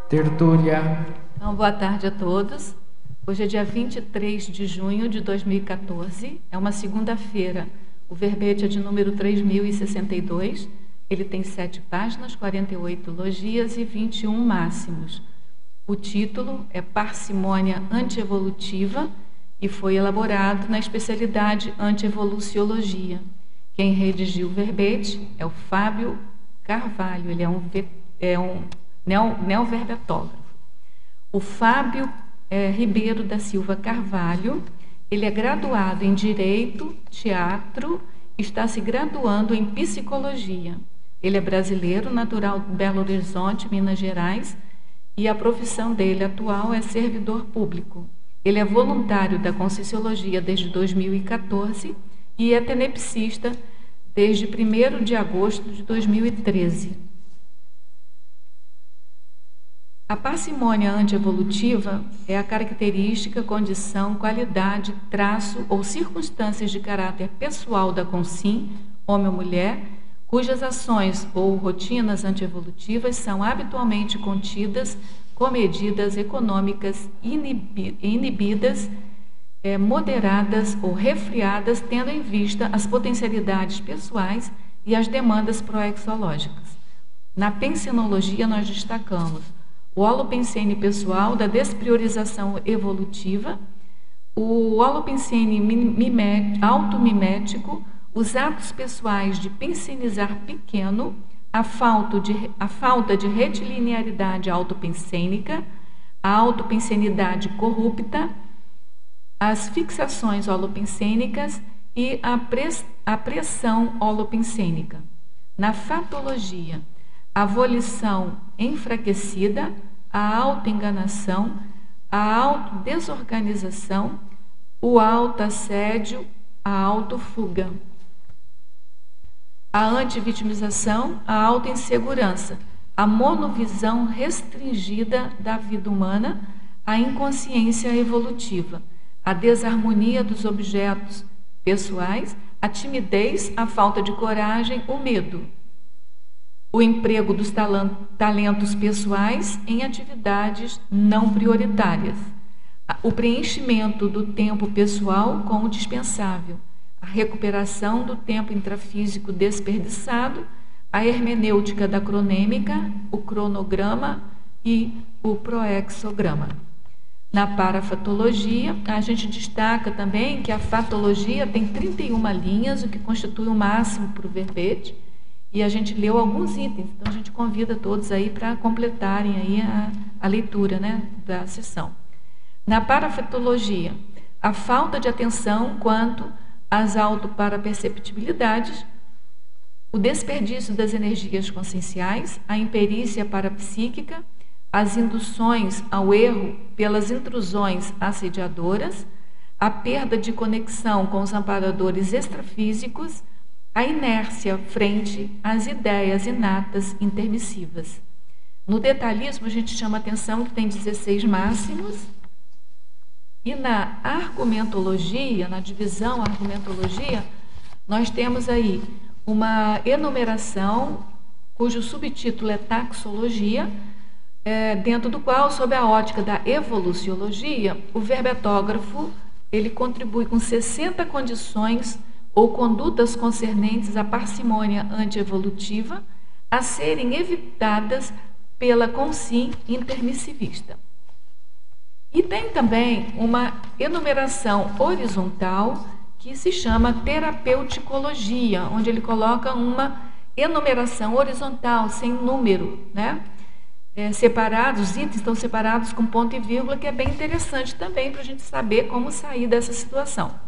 Tertúlia. Então, boa tarde a todos. Hoje é dia 23 de junho de 2014, é uma segunda-feira. O verbete é de número 3062, ele tem 7 páginas, 48 logias e 21 máximos. O título é Parcimônia Antievolutiva e foi elaborado na especialidade Antievoluciologia. Quem redigiu o verbete é o Fábio Carvalho, ele é um neoverbetógrafo. O Fábio Ribeiro da Silva Carvalho, ele é graduado em Direito, Teatro, está se graduando em Psicologia. Ele é brasileiro, natural de Belo Horizonte, Minas Gerais, e a profissão dele atual é servidor público. Ele é voluntário da Conscienciologia desde 2014 e é tenepsista desde 1º de agosto de 2013. A parcimônia antievolutiva é a característica, condição, qualidade, traço ou circunstâncias de caráter pessoal da consim, homem ou mulher, cujas ações ou rotinas antievolutivas são habitualmente contidas com medidas econômicas inibidas, moderadas ou refriadas, tendo em vista as potencialidades pessoais e as demandas proexológicas. Na pensenologia, nós destacamos o holopensene pessoal da despriorização evolutiva, o holopensene automimético, os atos pessoais de pensenizar pequeno, a falta de retilinearidade autopensênica, a autopensenidade corrupta, as fixações holopensênicas e a pressão holopensênica. Na fatologia, a volição enfraquecida, a autoenganação, a autodesorganização, o autoassédio, a autofuga. A antivitimização, a autoinsegurança, a monovisão restringida da vida humana, a inconsciência evolutiva, a desarmonia dos objetos pessoais, a timidez, a falta de coragem, o medo. O emprego dos talentos pessoais em atividades não prioritárias, o preenchimento do tempo pessoal com o dispensável, a recuperação do tempo intrafísico desperdiçado, a hermenêutica da cronêmica, o cronograma e o proexograma. Na parafatologia, a gente destaca também que a fatologia tem 31 linhas, o que constitui o máximo para o verbete, e a gente leu alguns itens, então a gente convida todos aí para completarem aí a leitura, né, da sessão. Na parafatologia, a falta de atenção quanto às autoparaperceptibilidades, o desperdício das energias conscienciais, a imperícia parapsíquica, as induções ao erro pelas intrusões assediadoras, a perda de conexão com os amparadores extrafísicos, a inércia frente às ideias inatas intermissivas. No detalhismo, a gente chama atenção que tem 16 máximos, e na argumentologia, na divisão argumentologia, nós temos aí uma enumeração, cujo subtítulo é taxologia, dentro do qual, sob a ótica da evoluciologia, o verbetógrafo ele contribui com 60 condições ou condutas concernentes à parcimônia antievolutiva a serem evitadas pela consim intermissivista. E tem também uma enumeração horizontal que se chama terapeuticologia, onde ele coloca uma enumeração horizontal, sem número, né? Separados, os itens estão separados com ponto e vírgula, que é bem interessante também para a gente saber como sair dessa situação.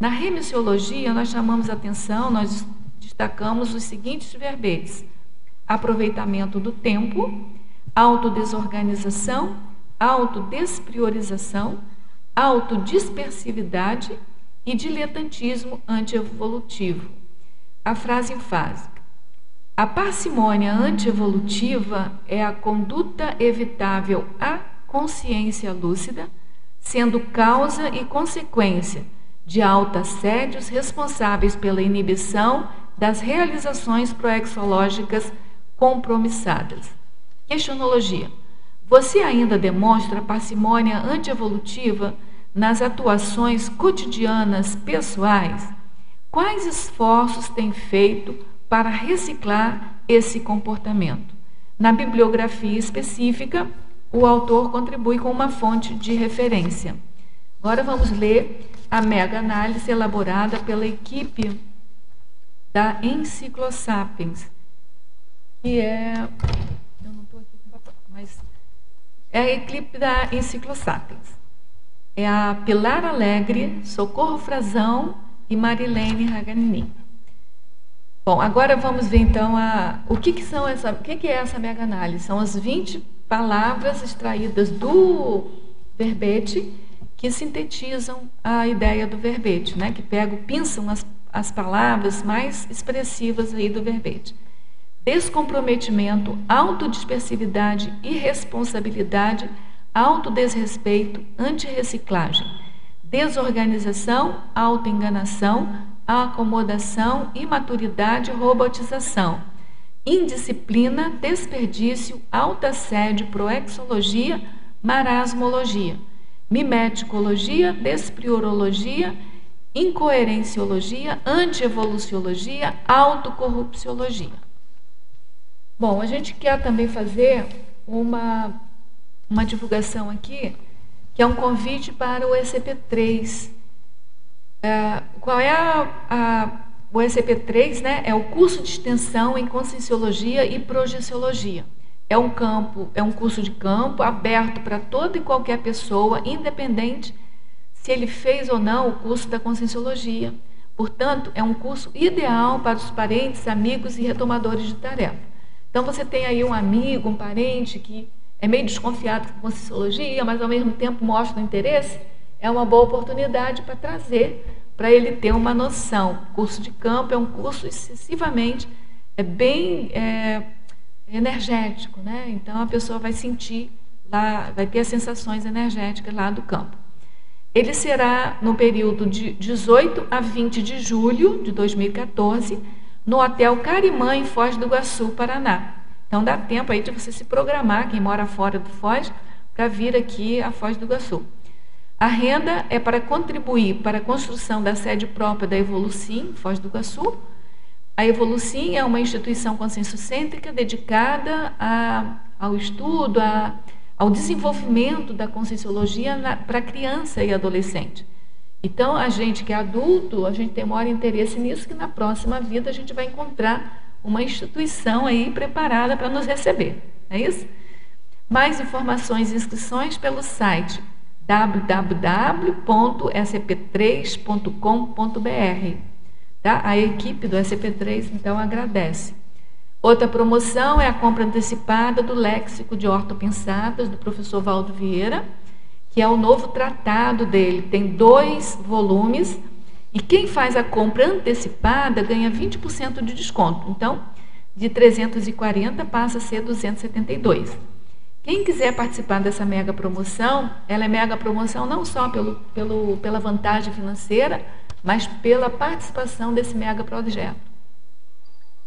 Na remissiologia, nós chamamos a atenção, nós destacamos os seguintes verbetes: aproveitamento do tempo, autodesorganização, autodespriorização, autodispersividade e diletantismo antievolutivo. A frase enfásica: a parcimônia antievolutiva é a conduta evitável à consciência lúcida, sendo causa e consequência de autoassédios responsáveis pela inibição das realizações proexológicas compromissadas. Questionologia: Você ainda demonstra parcimônia antievolutiva nas atuações cotidianas pessoais? Quais esforços tem feito para reciclar esse comportamento? Na bibliografia específica, o autor contribui com uma fonte de referência. Agora vamos ler a mega-análise elaborada pela equipe da Encyclosapiens, que é... Eu não estou aqui com papel, mas é a equipe da Encyclosapiens. É a Pilar Alegre, Socorro Frazão e Marilene Raganini. Bom, agora vamos ver então o que é essa mega-análise. São as 20 palavras extraídas do verbete que sintetizam a ideia do verbete, né? Que pinçam as palavras mais expressivas aí do verbete. Descomprometimento, autodispersividade, irresponsabilidade, autodesrespeito, antirreciclagem, desorganização, autoenganação, acomodação, imaturidade, robotização, indisciplina, desperdício, autoassédio, proexologia, marasmologia, mimeticologia, despriorologia, incoerenciologia, antievoluciologia, autocorrupciologia. Bom, a gente quer também fazer uma divulgação aqui, que é um convite para o ECP3. Qual é o ECP3, né? É o curso de extensão em Conscienciologia e Projeciologia. É um curso de campo aberto para toda e qualquer pessoa, independente se ele fez ou não o curso da Conscienciologia. Portanto, é um curso ideal para os parentes, amigos e retomadores de tarefa. Então, você tem aí um amigo, um parente que é meio desconfiado com Conscienciologia, mas ao mesmo tempo mostra o interesse, é uma boa oportunidade para trazer, para ele ter uma noção. O curso de campo é um curso excessivamente, bem energético, né? Então, a pessoa vai sentir, lá, vai ter as sensações energéticas lá do campo. Ele será no período de 18 a 20 de julho de 2014, no Hotel Carimã, em Foz do Iguaçu, Paraná. Então, dá tempo aí de você se programar, quem mora fora do Foz, para vir aqui a Foz do Iguaçu. A renda é para contribuir para a construção da sede própria da Evolucim, Foz do Iguaçu. A Evolucim é uma instituição conscienciocêntrica dedicada ao estudo, ao desenvolvimento da conscienciologia para criança e adolescente. Então, a gente que é adulto, a gente tem maior interesse nisso, que na próxima vida a gente vai encontrar uma instituição aí preparada para nos receber, é isso? Mais informações e inscrições pelo site www.scp3.com.br. Tá? A equipe do SCP3, então, agradece. Outra promoção é a compra antecipada do Léxico de Ortopensadas, do professor Valdo Vieira, que é o novo tratado dele. Tem 2 volumes e quem faz a compra antecipada ganha 20% de desconto. Então, de 340 passa a ser 272. Quem quiser participar dessa mega promoção, ela é mega promoção não só pela vantagem financeira, mas pela participação desse mega projeto.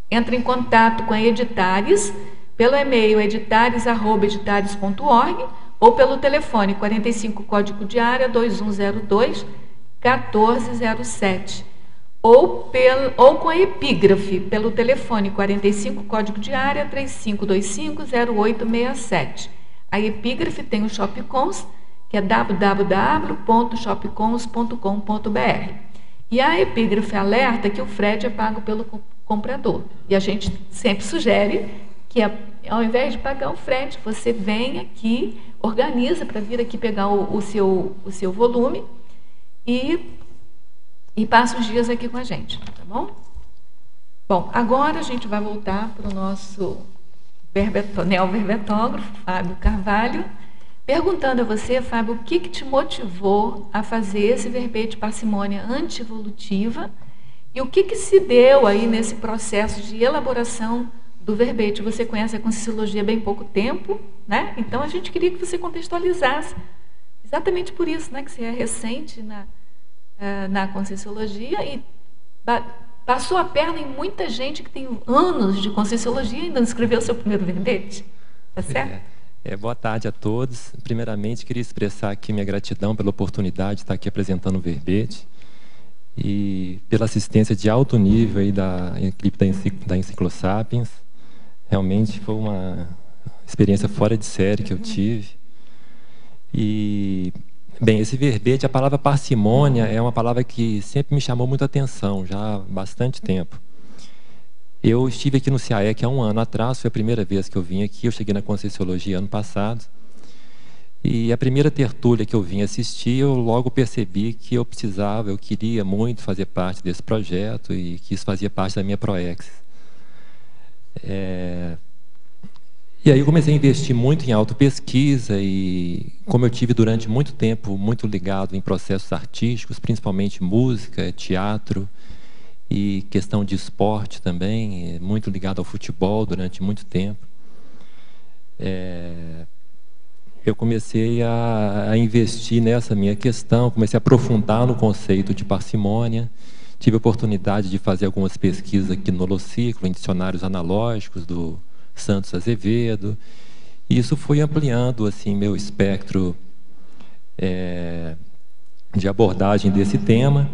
Entre em contato com a Editares pelo e-mail editares@editares.org ou pelo telefone 45 código de área 2102 1407 ou com a Epígrafe pelo telefone 45 código de área 3525 0867. A Epígrafe tem o Shopcons, que é www.shopcons.com.br. E a Epígrafe alerta que o frete é pago pelo comprador. E a gente sempre sugere que, ao invés de pagar o frete, você vem aqui, organiza para vir aqui pegar o seu volume e passa os dias aqui com a gente, tá bom? Bom, agora a gente vai voltar para o nosso neoverbetógrafo, Fábio Carvalho, perguntando a você, Fábio, o que te motivou a fazer esse verbete parcimônia antievolutiva e o que se deu aí nesse processo de elaboração do verbete? Você conhece a Conscienciologia há bem pouco tempo, né? Então a gente queria que você contextualizasse, exatamente por isso, né, que você é recente na Conscienciologia e passou a perna em muita gente que tem anos de Conscienciologia e ainda não escreveu o seu primeiro verbete, tá certo? Boa tarde a todos. Primeiramente, queria expressar aqui minha gratidão pela oportunidade de estar aqui apresentando o verbete e pela assistência de alto nível aí da equipe da Enciclosapiens. Realmente foi uma experiência fora de série que eu tive. E, bem, esse verbete, a palavra parcimônia, é uma palavra que sempre me chamou muita atenção, já há bastante tempo. Eu estive aqui no CAEC há um ano atrás, foi a primeira vez que eu vim aqui, eu cheguei na Conscienciologia ano passado. E a primeira tertúlia que eu vim assistir, eu logo percebi que eu queria muito fazer parte desse projeto e que isso fazia parte da minha Proexis. E aí eu comecei a investir muito em autopesquisa e, como eu tive durante muito tempo muito ligado em processos artísticos, principalmente música, teatro, e questão de esporte também, muito ligado ao futebol durante muito tempo. Eu comecei a investir nessa minha questão, comecei a aprofundar no conceito de parcimônia, tive a oportunidade de fazer algumas pesquisas aqui no Holociclo, em dicionários analógicos do Santos Azevedo, e isso foi ampliando assim, meu espectro de abordagem desse tema.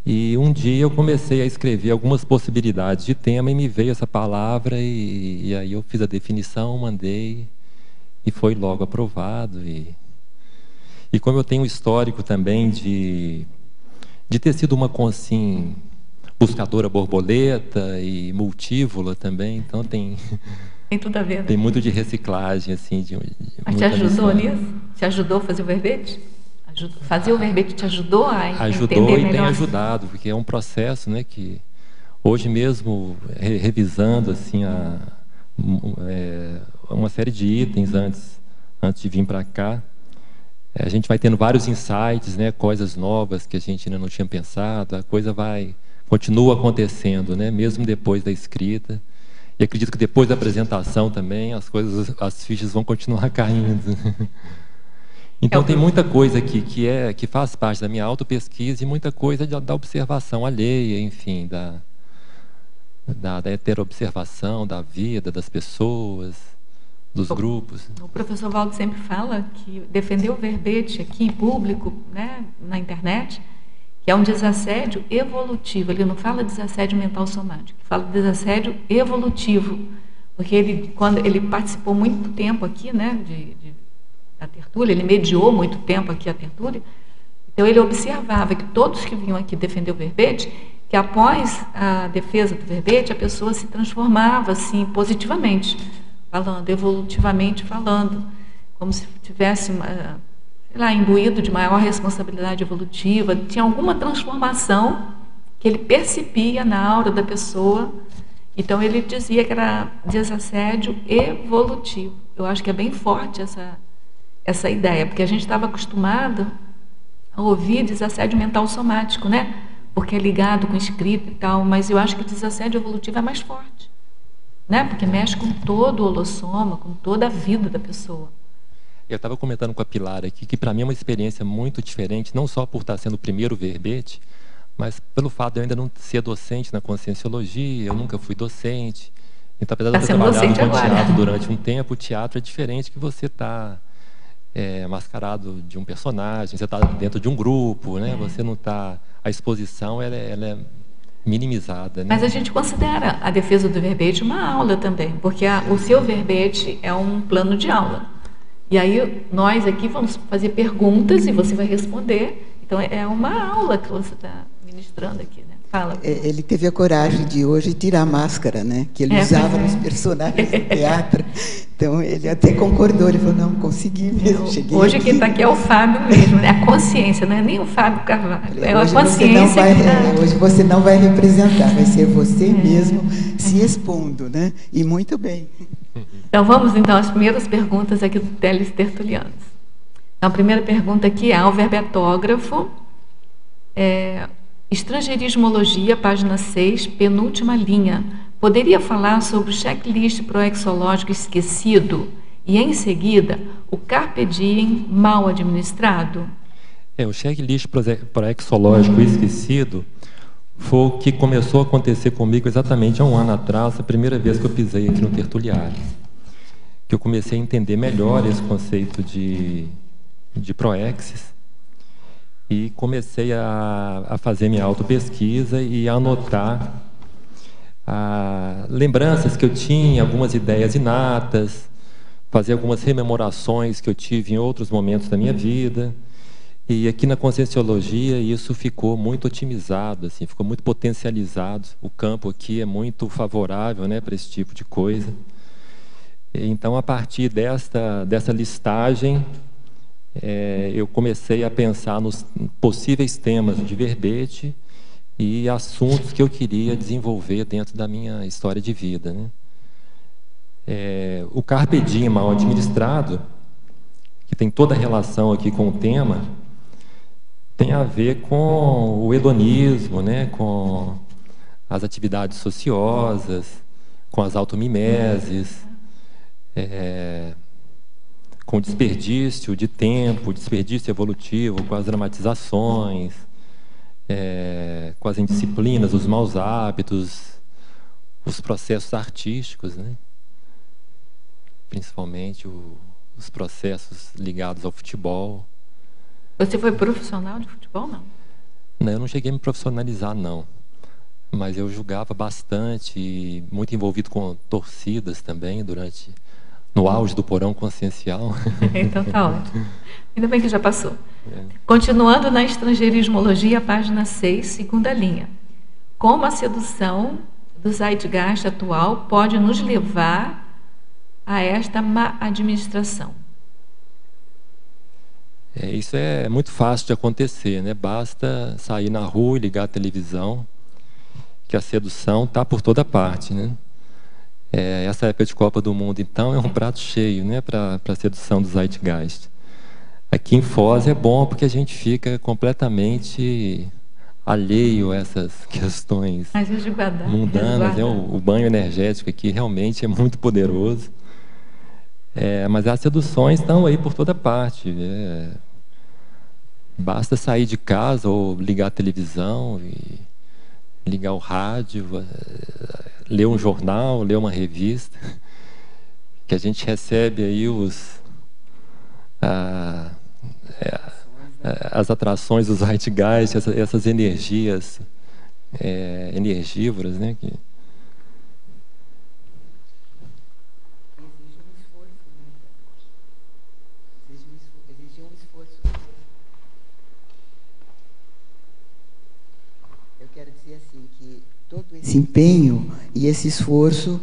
E um dia eu comecei a escrever algumas possibilidades de tema e me veio essa palavra e aí eu fiz a definição, mandei e foi logo aprovado. E como eu tenho um histórico também de ter sido uma assim, buscadora borboleta e multívola também, então tem tudo a ver, né? Tem muito de reciclagem assim. Mas te ajudou nisso? Te ajudou a fazer o verbete? Fazer o verbete te ajudou a entender melhor? E tem ajudado, porque é um processo, né, que hoje mesmo, revisando assim, uma série de itens antes de vir para cá, a gente vai tendo vários insights, né, coisas novas que a gente ainda não tinha pensado, a coisa continua acontecendo, né, mesmo depois da escrita. E acredito que depois da apresentação também, as fichas vão continuar caindo. Então tem muita coisa aqui que faz parte da minha autopesquisa e muita coisa da observação alheia, enfim, da heteroobservação da vida, das pessoas, dos grupos. O professor Valdo sempre fala que defender o verbete aqui em público, né, na internet, que é um desassédio evolutivo. Ele não fala desassédio mental somático, ele fala desassédio evolutivo, porque quando ele participou muito tempo aqui, né, da tertúlia, ele mediou muito tempo aqui a tertúlia, então ele observava que todos que vinham aqui defender o verbete, que após a defesa do verbete, a pessoa se transformava assim, positivamente, falando, evolutivamente falando, como se tivesse, sei lá, imbuído de maior responsabilidade evolutiva, tinha alguma transformação que ele percebia na aura da pessoa, então ele dizia que era desassédio evolutivo. Eu acho que é bem forte essa ideia, porque a gente estava acostumado a ouvir desassédio mental somático, né? Porque é ligado com escrita e tal, mas eu acho que o desassédio evolutivo é mais forte, né? Porque mexe com todo o holossoma, com toda a vida da pessoa. Eu estava comentando com a Pilar aqui que para mim é uma experiência muito diferente, não só por estar sendo o primeiro verbete, mas pelo fato de eu ainda não ser docente na Conscienciologia, eu nunca fui docente. Então, apesar de eu ter trabalhado com teatro durante um tempo, o teatro é diferente que você está mascarado de um personagem, você está dentro de um grupo, né? Você não está... A exposição ela é minimizada, né? Mas a gente considera a defesa do verbete uma aula também, porque o seu verbete é um plano de aula. E aí nós aqui vamos fazer perguntas e você vai responder. Então é uma aula que você está ministrando aqui, né? Fala. Ele teve a coragem de hoje tirar a máscara, né? Que ele usava nos personagens do teatro. Então ele até concordou, ele falou, não, consegui mesmo. Cheguei hoje aqui. quem está aqui é o Fábio mesmo, né? A consciência, não é nem o Fábio Carvalho, é a consciência. Hoje você não vai representar, vai ser você mesmo se expondo, né? E muito bem. Então vamos então às primeiras perguntas aqui do Teles Tertulianos. Então, a primeira pergunta aqui é ao verbetógrafo, Estrangeirismologia, página 6, penúltima linha. Poderia falar sobre o checklist proexológico esquecido e, em seguida, o carpe diem mal administrado? O checklist proexológico esquecido foi o que começou a acontecer comigo exatamente há um ano atrás, a primeira vez que eu pisei aqui no Tertuliário. que eu comecei a entender melhor esse conceito de proexis e comecei a fazer minha autopesquisa e a anotar lembranças que eu tinha, algumas ideias inatas, fazer algumas rememorações que eu tive em outros momentos da minha vida. E aqui na Conscienciologia isso ficou muito otimizado, assim, ficou muito potencializado. O campo aqui é muito favorável, né, para esse tipo de coisa. Então, a partir dessa listagem, eu comecei a pensar nos possíveis temas de verbete e assuntos que eu queria desenvolver dentro da minha história de vida, né? O Carpe Diem mal administrado, que tem toda a relação aqui com o tema, tem a ver com o hedonismo, né? Com as atividades sociosas, com as automimeses, com desperdício de tempo, desperdício evolutivo, com as dramatizações, com as indisciplinas, os maus hábitos, os processos artísticos, né? Principalmente os processos ligados ao futebol. Você foi profissional de futebol, não? Não, eu não cheguei a me profissionalizar, não. Mas eu jogava bastante, muito envolvido com torcidas também, no auge do porão consciencial. Então tá ótimo. Ainda bem que já passou. Continuando na Estrangeirismologia, página 6, segunda linha. Como a sedução do Zeitgeist atual pode nos levar a esta má administração? Isso é muito fácil de acontecer, né? Basta sair na rua e ligar a televisão, que a sedução está por toda parte, né? Essa época de Copa do Mundo, então, é um prato cheio, né, para a sedução do Zeitgeist. Aqui em Foz é bom porque a gente fica completamente alheio a essas questões mundanas, né? O banho energético aqui realmente é muito poderoso. Mas as seduções estão aí por toda parte. Basta sair de casa ou ligar a televisão, e ligar o rádio, ler um jornal, ler uma revista, que a gente recebe aí as atrações dos Zeitgeist, essas energias energívoras, né? Todo esse empenho e esse esforço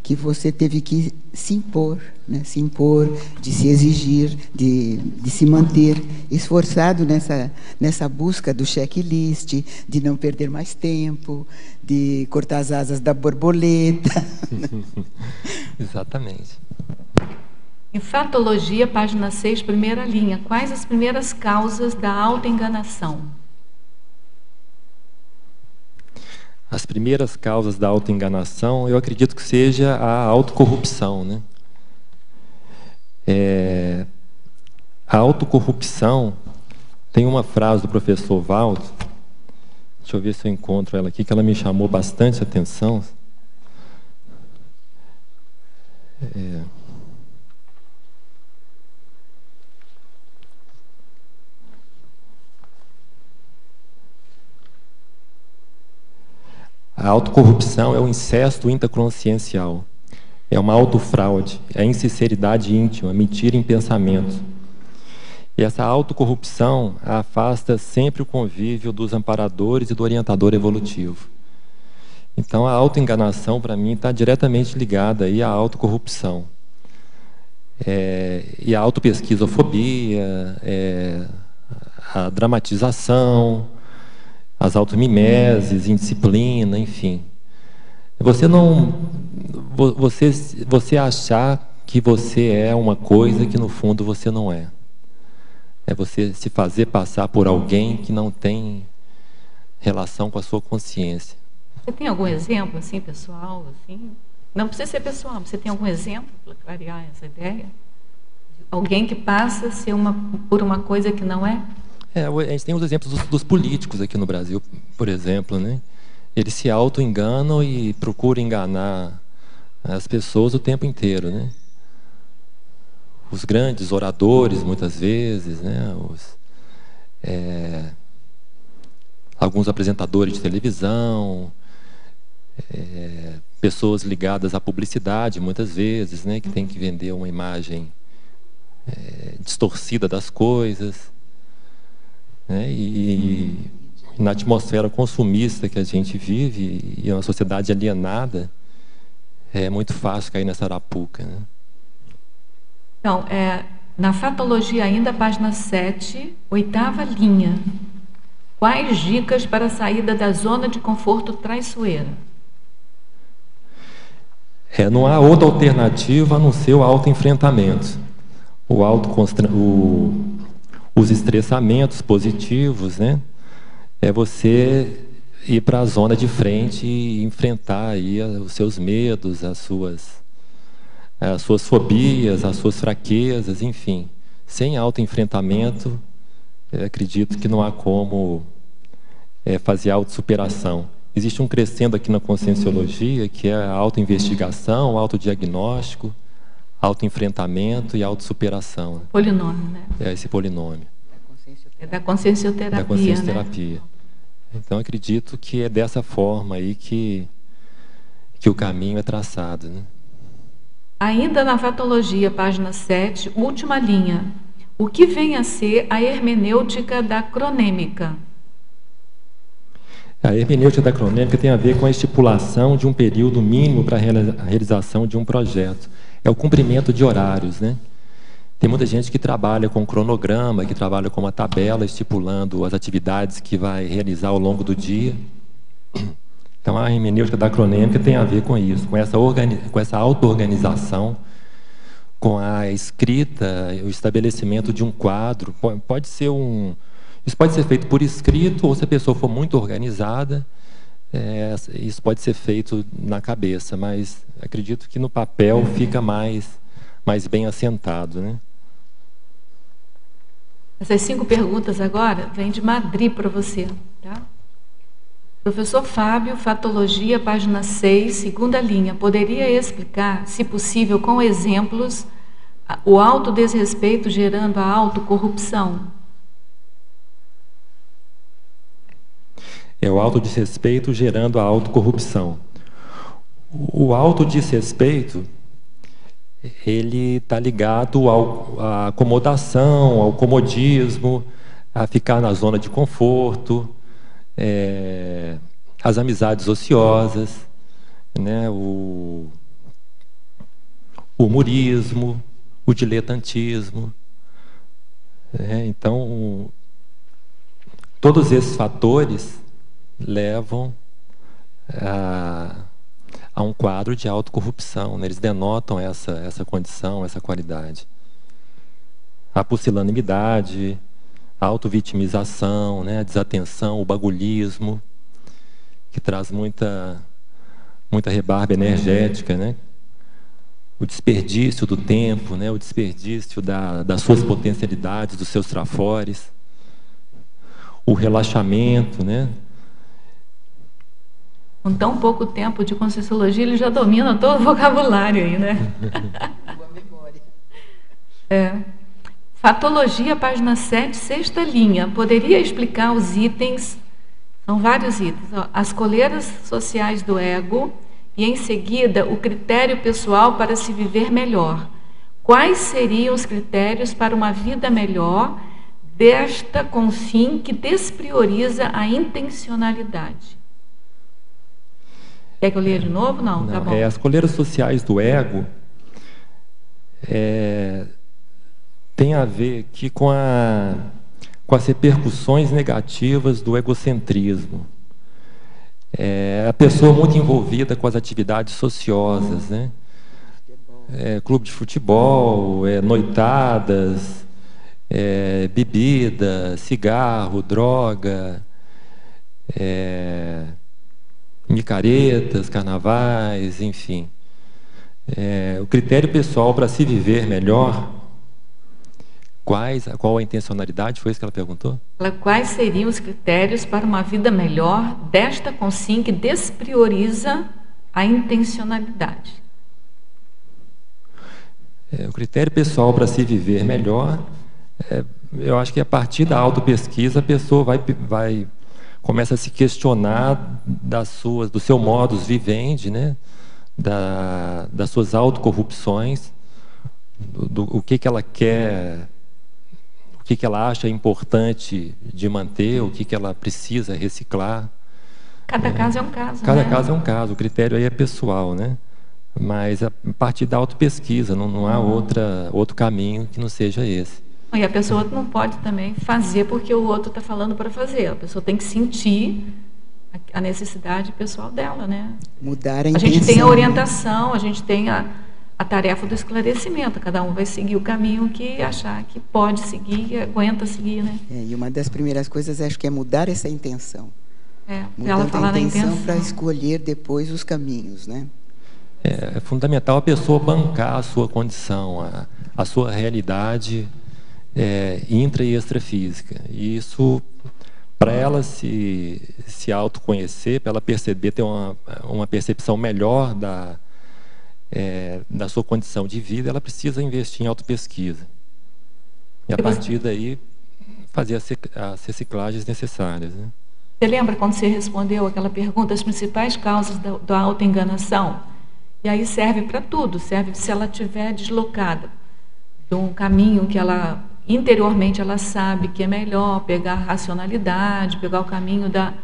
que você teve que se impor, né? Se impor, de se exigir, de se manter esforçado nessa busca do checklist, de não perder mais tempo, de cortar as asas da borboleta. Exatamente. Em Fatologia, página 6, primeira linha. Quais as primeiras causas da autoenganação? As primeiras causas da autoenganação, eu acredito que seja a autocorrupção, né? A autocorrupção, tem uma frase do professor Valdo, deixa eu ver se eu encontro ela aqui, que ela me chamou bastante atenção. A autocorrupção é o incesto intraconsciencial, é uma autofraude, é a insinceridade íntima, mentira em pensamento. E essa autocorrupção afasta sempre o convívio dos amparadores e do orientador evolutivo. Então, a autoenganação, para mim, está diretamente ligada aí à autocorrupção. E a autopesquisofobia, a dramatização, as automimeses, indisciplina, enfim. Você achar que você é uma coisa que no fundo você não é. É você se fazer passar por alguém que não tem relação com a sua consciência. Você tem algum exemplo, assim, pessoal? Assim? Não precisa ser pessoal, mas você tem algum exemplo para clarear essa ideia? Alguém que passa a ser por uma coisa que não é? A gente tem os exemplos dos políticos aqui no Brasil, por exemplo, né? Eles se auto-enganam e procuram enganar as pessoas o tempo inteiro, né? os grandes oradores, muitas vezes, né? Alguns apresentadores de televisão, pessoas ligadas à publicidade, muitas vezes, né? Que tem que vender uma imagem distorcida das coisas, né? E na atmosfera consumista que a gente vive, e uma sociedade alienada, é muito fácil cair nessa arapuca, né? Então, na Fatologia ainda, página 7, 8ª linha. Quais dicas para a saída da zona de conforto traiçoeira? Não há outra alternativa a não ser o autoenfrentamento. Os estressamentos positivos, né? É você ir para a zona de frente e enfrentar aí os seus medos, as suas fobias, as suas fraquezas, enfim. Sem autoenfrentamento, acredito que não há como fazer autossuperação. Existe um crescendo aqui na Conscienciologia, que é a autoinvestigação, autodiagnóstico, autoenfrentamento e autossuperação. Né? Polinômio, né? Esse polinômio. É da consciencioterapia, da consciencioterapia. Né? Então, acredito que é dessa forma aí que o caminho é traçado. Né? Ainda na Fatologia, página 7, última linha. O que vem a ser a hermenêutica da cronêmica? A hermenêutica da cronêmica tem a ver com a estipulação de um período mínimo para a realização de um projeto. É o cumprimento de horários, né? Tem muita gente que trabalha com cronograma, que trabalha com uma tabela estipulando as atividades que vai realizar ao longo do dia. Então, a hermenêutica da cronêmica tem a ver com isso, com essa auto-organização, com a escrita, o estabelecimento de um quadro. Isso pode ser feito por escrito, ou se a pessoa for muito organizada, isso pode ser feito na cabeça, mas acredito que no papel fica mais bem assentado, né? Essas 5 perguntas agora vêm de Madrid para você, tá? Professor Fábio, Fatologia, página 6, 2ª linha. Poderia explicar, se possível, com exemplos, o autodesrespeito gerando a autocorrupção? É o autodesrespeito gerando a autocorrupção. O autodesrespeito, ele está ligado à acomodação, ao comodismo, a ficar na zona de conforto, as amizades ociosas, né, o humorismo, o diletantismo. Então, todos esses fatores levam a um quadro de autocorrupção, né? Eles denotam essa condição, essa qualidade. A pusilanimidade, a autovitimização, né? A desatenção, o bagulhismo, que traz muita rebarba energética, né? O desperdício do tempo, né? O desperdício das suas potencialidades, dos seus trafores, o relaxamento, né? Com tão pouco tempo de Conscienciologia, ele já domina todo o vocabulário aí, né? Boa memória. Fatologia, página 7, 6ª linha. Poderia explicar os itens, são vários itens, as coleiras sociais do ego e, em seguida, o critério pessoal para se viver melhor. Quais seriam os critérios para uma vida melhor desta com fim que desprioriza a intencionalidade? Quer que eu leia de novo? Não, tá bom. As coleiras sociais do ego tem a ver aqui com as repercussões negativas do egocentrismo. A pessoa muito envolvida com as atividades sociosas, né? Clube de futebol, noitadas, bebida, cigarro, droga, micaretas, carnavais, enfim. O critério pessoal para se viver melhor, qual a intencionalidade? Foi isso que ela perguntou? Quais seriam os critérios para uma vida melhor desta consim que desprioriza a intencionalidade? O critério pessoal para se viver melhor, eu acho que a partir da autopesquisa a pessoa começa a se questionar do seu modus vivendi, né? Das suas autocorrupções, o que ela quer, o que ela acha importante de manter, o que ela precisa reciclar. Cada caso é um caso, Cada né? caso é um caso, o critério aí é pessoal, né? Mas a partir da autopesquisa, não há outro caminho que não seja esse. E a pessoa não pode também fazer porque o outro está falando para fazer. A pessoa tem que sentir a necessidade pessoal dela, né? Mudar a intenção. A gente tem a orientação, a gente tem a tarefa do esclarecimento. Cada um vai seguir o caminho que achar que pode seguir, que aguenta seguir, né? E uma das primeiras coisas, acho que é mudar essa intenção. Ela falar da intenção para escolher depois os caminhos, né? É fundamental a pessoa bancar a sua condição, a sua realidade intra e extrafísica. E isso, para ela se autoconhecer, para ela perceber, ter uma percepção melhor da sua condição de vida, ela precisa investir em autopesquisa. E a partir daí, fazer as reciclagens necessárias, né? Você lembra quando você respondeu aquela pergunta, as principais causas da autoenganação? E aí serve para tudo, serve se ela estiver deslocada de um caminho que ela, interiormente, ela sabe que é melhor, pegar a racionalidade, pegar o caminho da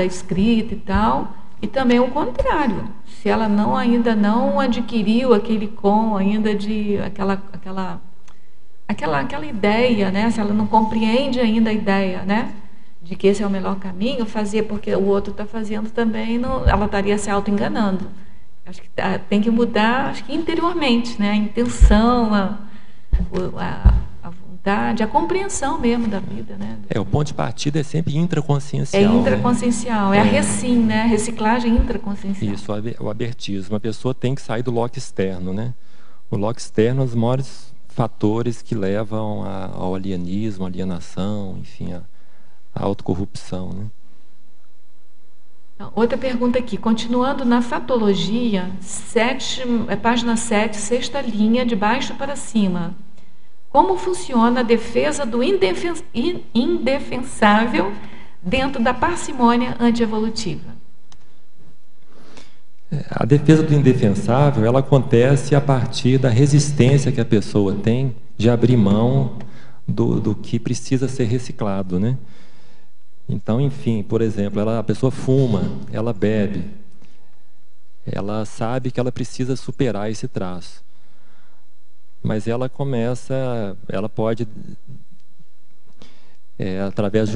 escrita e tal, e também o contrário, se ela ainda não adquiriu aquele ainda de aquela ideia, né? Se ela não compreende ainda a ideia, né? De que esse é o melhor caminho, fazer porque o outro está fazendo também, ela estaria se auto-enganando. Acho que tem que mudar, acho que interiormente, né? A intenção, a vontade, a compreensão mesmo da vida, né? O ponto de partida é sempre intraconsciencial. É intraconsciencial, né? A recim, né? A reciclagem intraconsciencial. Isso, o abertismo. A pessoa tem que sair do loco externo, né? O loco externo é um dos maiores fatores que levam ao alienismo, alienação, enfim, a autocorrupção, né? Outra pergunta aqui, continuando na fatologia, página 7, sexta linha, de baixo para cima. Como funciona a defesa do indefensável dentro da parcimônia antievolutiva? A defesa do indefensável, ela acontece a partir da resistência que a pessoa tem de abrir mão do que precisa ser reciclado, né? Então, enfim, por exemplo, a pessoa fuma, ela bebe, ela sabe que ela precisa superar esse traço, mas ela pode, através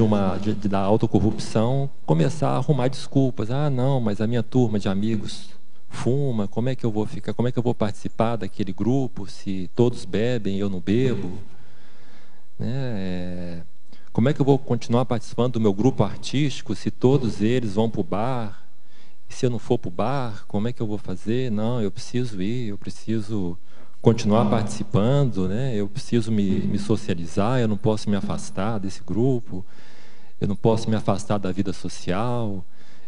da autocorrupção, começar a arrumar desculpas. Ah, não, mas a minha turma de amigos fuma, como é que eu vou ficar, como é que eu vou participar daquele grupo se todos bebem e eu não bebo? Né? Como é que eu vou continuar participando do meu grupo artístico se todos eles vão para o bar? E se eu não for para o bar, como é que eu vou fazer? Não, eu preciso ir, eu preciso continuar participando, né? Eu preciso me socializar, eu não posso me afastar desse grupo, eu não posso me afastar da vida social,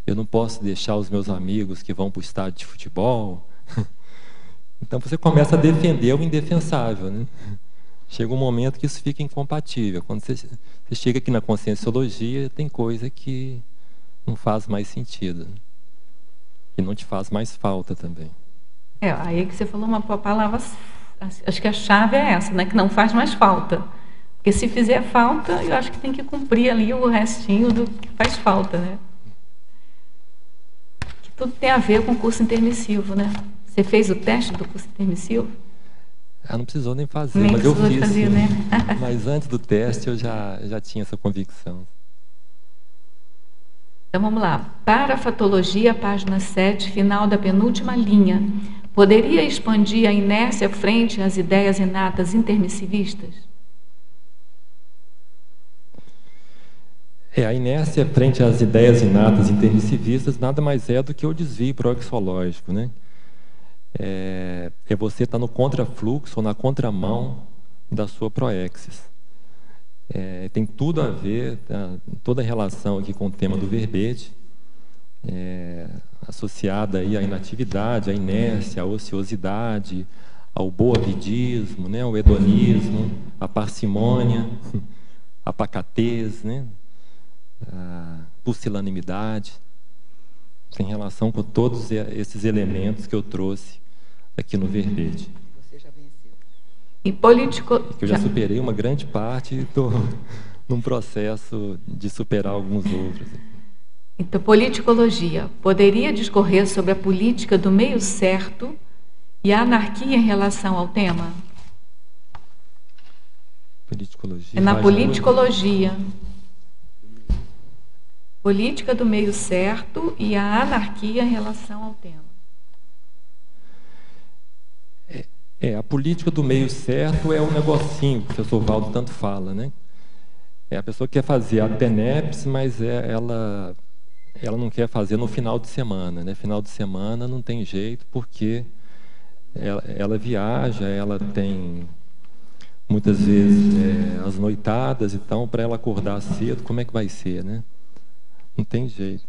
eu não posso deixar os meus amigos que vão para o estádio de futebol. Então você começa a defender o indefensável, né? Chega um momento que isso fica incompatível. Quando você chega aqui na conscienciologia, tem coisa que não faz mais sentido, que não te faz mais falta também. Aí que você falou uma palavra, acho que a chave é essa, né? Que não faz mais falta. Porque se fizer falta, eu acho que tem que cumprir ali o restinho do que faz falta, né? Que tudo tem a ver com o curso intermissivo, né? Você fez o teste do curso intermissivo? Não precisou nem fazer, nem mas eu fiz. Fazer, né? Mas antes do teste eu já tinha essa convicção. Então vamos lá. Parafatologia, página 7, final da penúltima linha. Poderia expandir a inércia frente às ideias inatas intermissivistas? A inércia frente às ideias inatas intermissivistas nada mais é do que o desvio proexológico, né? É você estar no contrafluxo ou na contramão da sua proexis. Tem tudo a ver, toda a relação aqui com o tema do verbete, associada aí à inatividade, à inércia, à ociosidade, ao boavidismo, né, ao hedonismo, à parcimônia, à pacatez, né, à pusilanimidade. Tem relação com todos esses elementos que eu trouxe aqui no verbete. Você já venceu. E político... Eu já superei uma grande parte e estou num processo de superar alguns outros. Então, politicologia. Poderia discorrer sobre a política do meio certo e a anarquia em relação ao tema? Politicologia. É na politicologia. Política do meio certo e a anarquia em relação ao tema. A política do meio certo é um negocinho que o professor Valdo tanto fala, né? É a pessoa que quer fazer a TENEPS, mas ela não quer fazer no final de semana, né? Final de semana não tem jeito, porque ela viaja, ela tem muitas vezes as noitadas, então para ela acordar cedo, como é que vai ser, né? Não tem jeito.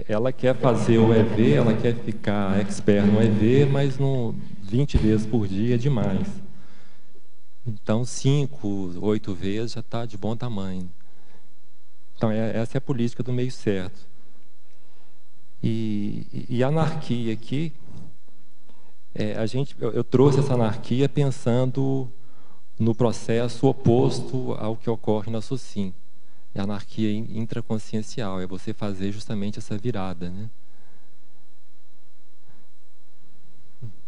Ela quer fazer o EV, ela quer ficar expert no EV, mas 20 vezes por dia é demais. Então, 5, 8 vezes já está de bom tamanho. Então, essa é a política do meio certo. E a anarquia aqui, eu trouxe essa anarquia pensando no processo oposto ao que ocorre na SOCIM. É a anarquia intraconsciencial, é você fazer justamente essa virada, né?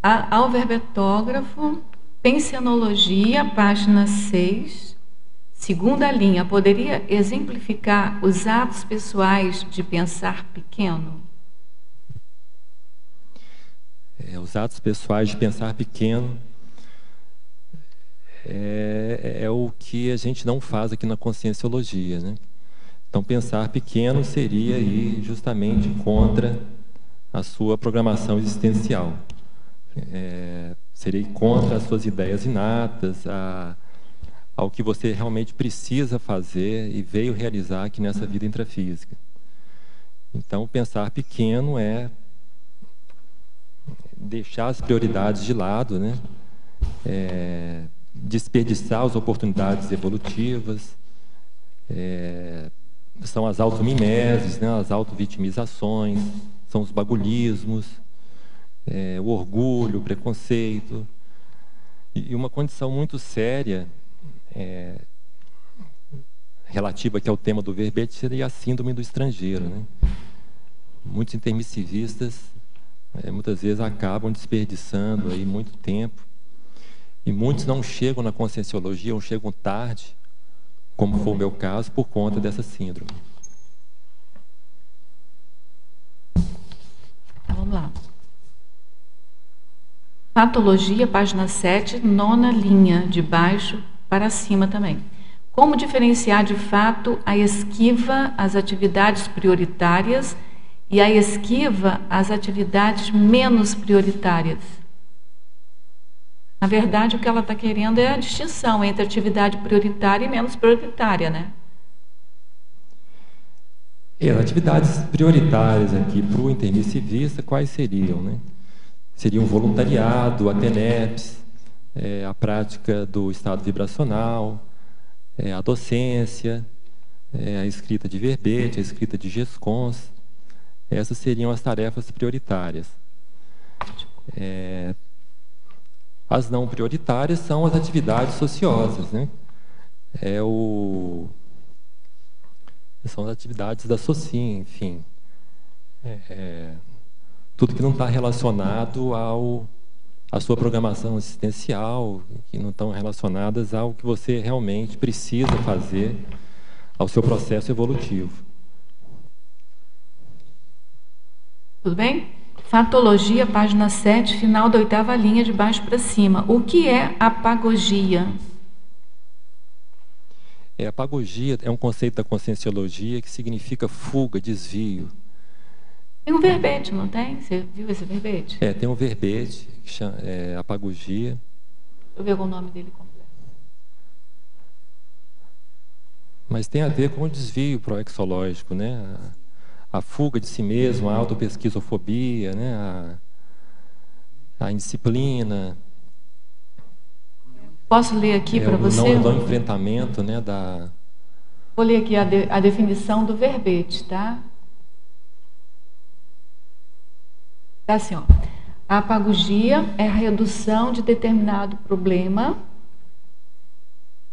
Ao verbetógrafo, pensionologia, página 6, segunda linha, poderia exemplificar os atos pessoais de pensar pequeno? Os atos pessoais de pensar pequeno é o que a gente não faz aqui na conscienciologia, né? Então, pensar pequeno seria ir justamente contra a sua programação existencial. Seria ir contra as suas ideias inatas, ao que você realmente precisa fazer e veio realizar aqui nessa vida intrafísica. Então, pensar pequeno é deixar as prioridades de lado, né? Desperdiçar as oportunidades evolutivas, são as automimeses, né, as autovitimizações, são os bagulhismos, o orgulho, o preconceito. E uma condição muito séria, relativa aqui ao tema do verbete, seria a síndrome do estrangeiro, né? Muitos intermissivistas, muitas vezes, acabam desperdiçando aí muito tempo. E muitos não chegam na conscienciologia, ou chegam tarde, como foi o meu caso, por conta dessa síndrome. Vamos lá. Patologia, página 7, nona linha, de baixo para cima também. Como diferenciar de fato a esquiva às atividades prioritárias e a esquiva às atividades menos prioritárias? Na verdade, o que ela está querendo é a distinção entre atividade prioritária e menos prioritária, né? As atividades prioritárias aqui para o intermissivista, quais seriam, né? Seriam o voluntariado, a TENEPS, a prática do estado vibracional, a docência, a escrita de verbete, a escrita de GESCONS. Essas seriam as tarefas prioritárias. As não prioritárias são as atividades sociosas, né? São as atividades da SOCIM, enfim. Tudo que não está relacionado à sua programação existencial, que não estão relacionadas ao que você realmente precisa fazer, ao seu processo evolutivo. Tudo bem? Fatologia, página 7, final da 8ª linha, de baixo para cima. O que é apagogia? Apagogia é um conceito da conscienciologia que significa fuga, desvio. Tem um verbete, não tem? Você viu esse verbete? Tem um verbete que chama apagogia. Deixa eu ver o nome dele completo. Mas tem a ver com o desvio proexológico, né? A fuga de si mesmo, a autopesquisofobia, né? a indisciplina. Posso ler aqui para você? Não enfrentamento, né, da... Vou ler aqui a definição do verbete, tá? Tá assim, ó. A apagogia é a redução de determinado problema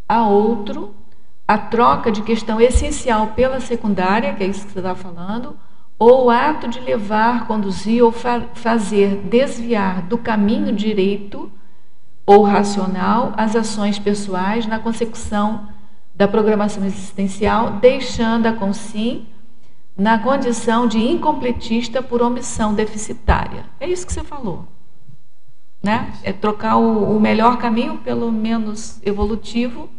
a outro, a troca de questão essencial pela secundária, que é isso que você está falando, ou o ato de levar, conduzir ou fazer desviar do caminho direito ou racional as ações pessoais na consecução da programação existencial, deixando-a consim na condição de incompletista por omissão deficitária. É isso que você falou, né? É trocar o melhor caminho pelo menos evolutivo,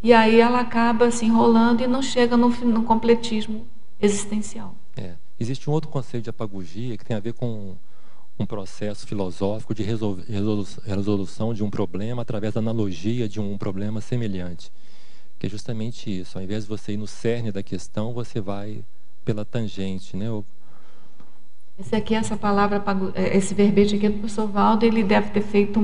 e aí ela acaba se enrolando e não chega no completismo existencial. Existe um outro conceito de apagogia que tem a ver com um processo filosófico de resolução de um problema através da analogia de um problema semelhante, que é justamente isso. Ao invés de você ir no cerne da questão, você vai pela tangente, né? Esse aqui, essa palavra, esse verbete aqui do professor Valdo, ele deve ter feito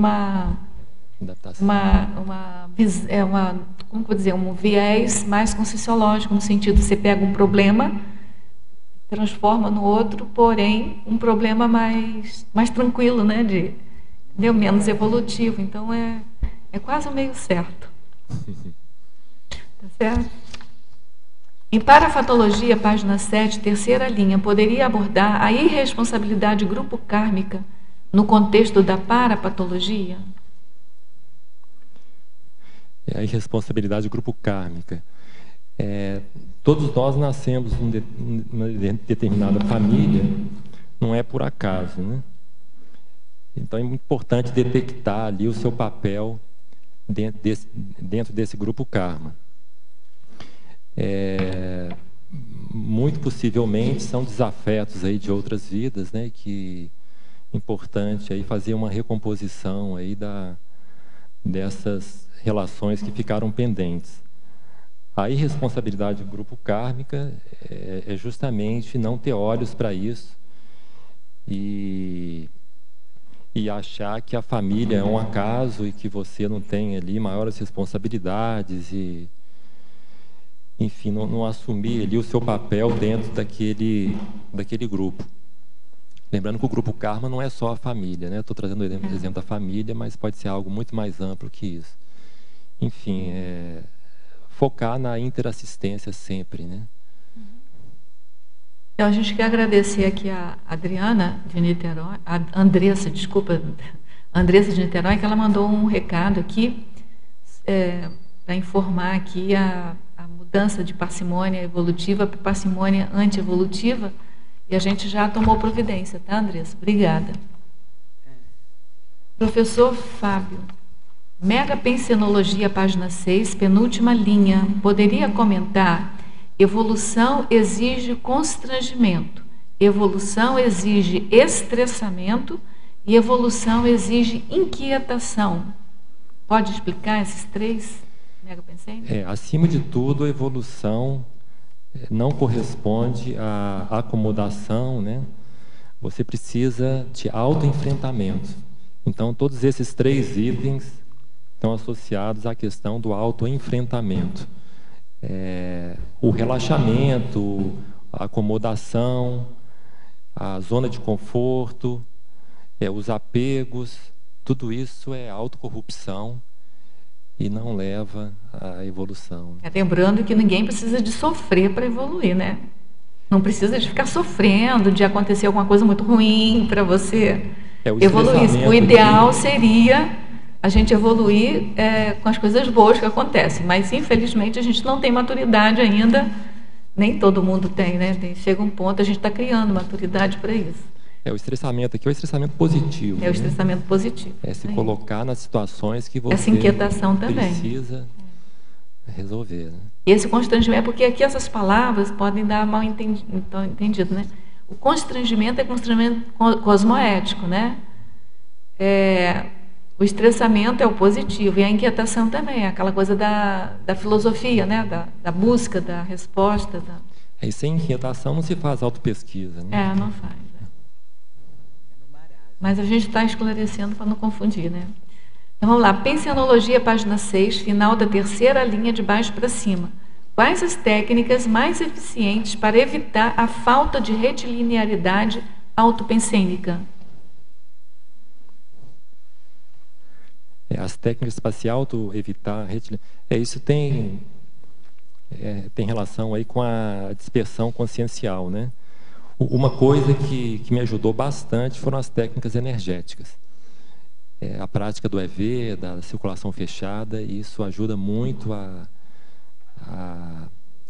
como vou dizer, um viés mais conscienciológico, no sentido de você pega um problema, transforma no outro, porém um problema mais tranquilo, né, menos evolutivo. Então é quase meio certo. Tá certo? Em Parafatologia, página 7, terceira linha, poderia abordar a irresponsabilidade grupo kármica no contexto da parapatologia? A irresponsabilidade grupo kármica. Todos nós nascemos numa determinada família, não é por acaso, né? Então é muito importante detectar ali o seu papel dentro desse grupo karma. Muito possivelmente são desafetos aí de outras vidas, né? Que é importante aí fazer uma recomposição aí dessas relações que ficaram pendentes. A irresponsabilidade do grupo kármica é justamente não ter olhos para isso e achar que a família é um acaso e que você não tem ali maiores responsabilidades e, enfim, não assumir ali o seu papel dentro daquele grupo. Lembrando que o grupo karma não é só a família, né? Estou trazendo o exemplo da família, mas pode ser algo muito mais amplo que isso. Enfim, focar na interassistência sempre, né? Então, a gente quer agradecer aqui a Adriana de Niterói, a Andressa de Niterói, que ela mandou um recado aqui para informar aqui a mudança de parcimônia evolutiva para parcimônia antievolutiva, e a gente já tomou providência, tá, Andressa? Obrigada. Professor Fábio, Megapensenologia, página 6, penúltima linha, poderia comentar: evolução exige constrangimento, evolução exige estressamento e evolução exige inquietação. Pode explicar esses três megapensênios? Acima de tudo, a evolução não corresponde à acomodação, né? Você precisa de autoenfrentamento. Então, todos esses três itens estão associados à questão do autoenfrentamento. O relaxamento, a acomodação, a zona de conforto, os apegos, tudo isso é autocorrupção e não leva à evolução. Lembrando que ninguém precisa de sofrer para evoluir, né? Não precisa de ficar sofrendo, de acontecer alguma coisa muito ruim para você evoluir. O ideal seria a gente evoluir com as coisas boas que acontecem, mas infelizmente a gente não tem maturidade ainda, nem todo mundo tem, né? Chega um ponto, a gente está criando maturidade para isso. O estressamento aqui é o estressamento positivo. O estressamento positivo. Se colocar nas situações que você essa inquietação também precisa resolver. Né? E esse constrangimento, porque aqui essas palavras podem dar mal entendido, né? O constrangimento é constrangimento cosmoético, né? O estressamento é o positivo, e a inquietação também, é aquela coisa da filosofia, né? Da busca, da resposta. E sem inquietação não se faz autopesquisa, né? Não faz. Mas a gente está esclarecendo para não confundir, né? Então vamos lá, Pensenologia, página 6, final da terceira linha de baixo para cima. Quais as técnicas mais eficientes para evitar a falta de retilinearidade autopensênica? As técnicas para se auto-evitar, isso tem relação aí com a dispersão consciencial, né? Uma coisa que me ajudou bastante foram as técnicas energéticas. A prática do EV, da circulação fechada, e isso ajuda muito a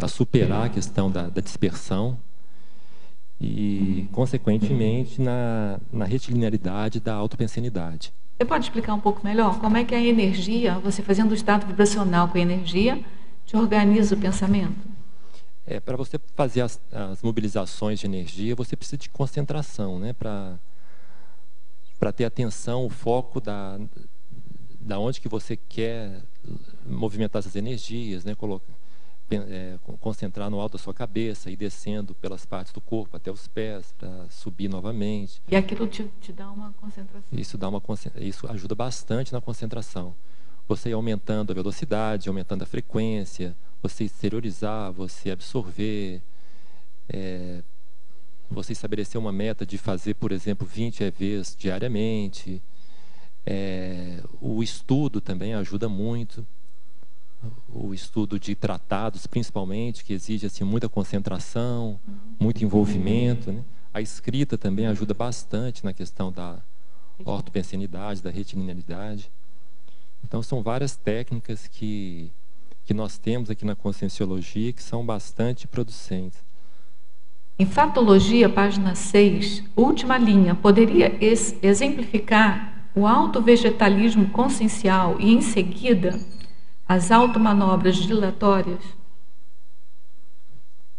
superar a questão da dispersão e, consequentemente, na retilinearidade da autopensenidade. Você pode explicar um pouco melhor como é que a energia, você fazendo o estado vibracional com a energia, te organiza o pensamento? Para você fazer as mobilizações de energia, você precisa de concentração, né? Para ter atenção, o foco da onde que você quer movimentar essas energias, né? Concentrar no alto da sua cabeça e descendo pelas partes do corpo até os pés para subir novamente. E aquilo te dá uma concentração? Isso ajuda bastante na concentração. Você ir aumentando a velocidade, aumentando a frequência, você exteriorizar, você absorver, você estabelecer uma meta de fazer, por exemplo, 20 EVs diariamente. O estudo também ajuda muito. O estudo de tratados, principalmente, que exige assim, muita concentração, muito envolvimento, né? A escrita também ajuda bastante na questão da ortopensenidade, da retilinearidade. Então, são várias técnicas que nós temos aqui na Conscienciologia que são bastante producentes. Em Fatologia, página 6, última linha, poderia exemplificar o autovegetalismo consciencial e, em seguida, as automanobras dilatórias?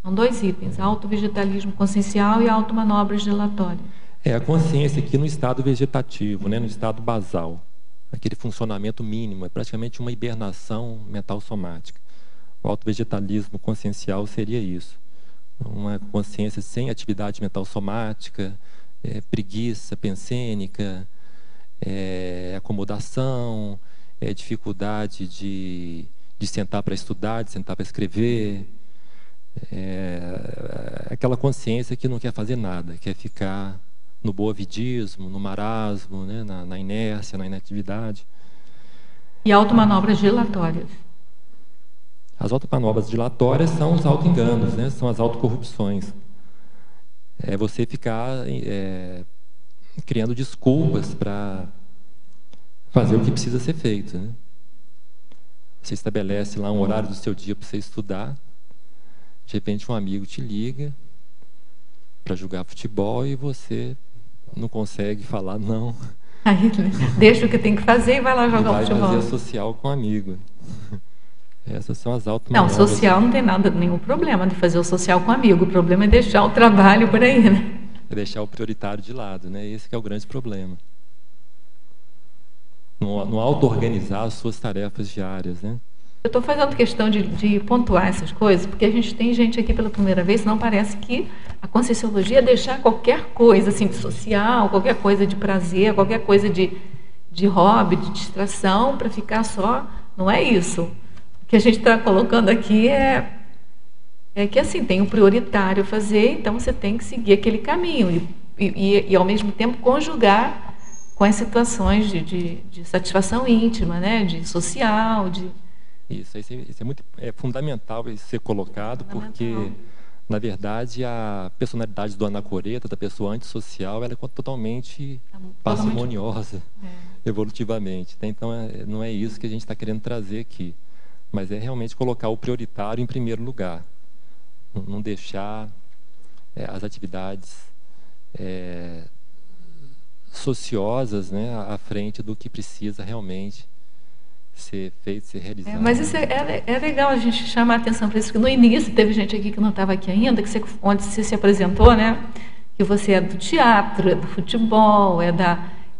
São 2 itens, autovegetalismo consciencial e automanobras dilatórias. A consciência aqui no estado vegetativo, né, no estado basal. Aquele funcionamento mínimo, é praticamente uma hibernação mental somática. O autovegetalismo consciencial seria isso. Uma consciência sem atividade mental somática, preguiça pensênica, acomodação, dificuldade de sentar para estudar, de sentar para escrever. Aquela consciência que não quer fazer nada, quer ficar no boavidismo, no marasmo, né, na inércia, na inatividade. E automanobras dilatórias? As automanobras dilatórias são os autoenganos, né, são as autocorrupções. É você ficar criando desculpas para fazer o que precisa ser feito, né? Você estabelece lá um horário do seu dia para você estudar, de repente um amigo te liga para jogar futebol e você não consegue falar não. Aí deixa o que tem que fazer e vai lá jogar futebol. Vai fazer social com um amigo. Essas são as automanobras. Não, social não tem nenhum problema de fazer o social com um amigo. O problema é deixar o trabalho por aí, né? É deixar o prioritário de lado, né? Esse que é o grande problema. Não auto-organizar as suas tarefas diárias, né? Eu estou fazendo questão de pontuar essas coisas, porque a gente tem gente aqui pela primeira vez, senão parece que a Conscienciologia é deixar qualquer coisa assim, de social, qualquer coisa de prazer, qualquer coisa de hobby, de distração, para ficar só. Não é isso. O que a gente está colocando aqui é que assim, tem um prioritário a fazer, então você tem que seguir aquele caminho e ao mesmo tempo conjugar com as situações de satisfação íntima, né? De social, de... Isso é muito fundamental ser colocado, porque, na verdade, a personalidade do anacoreta, da pessoa antissocial, ela é totalmente parcimoniosa, evolutivamente. Então, não é isso que a gente está querendo trazer aqui, mas é realmente colocar o prioritário em primeiro lugar. Não deixar as atividades sociosas, né, à frente do que precisa realmente ser feito, ser realizado. Mas isso é legal a gente chamar a atenção para isso, porque no início teve gente aqui que não estava aqui ainda, onde você se apresentou, né? Que você é do teatro, é do futebol,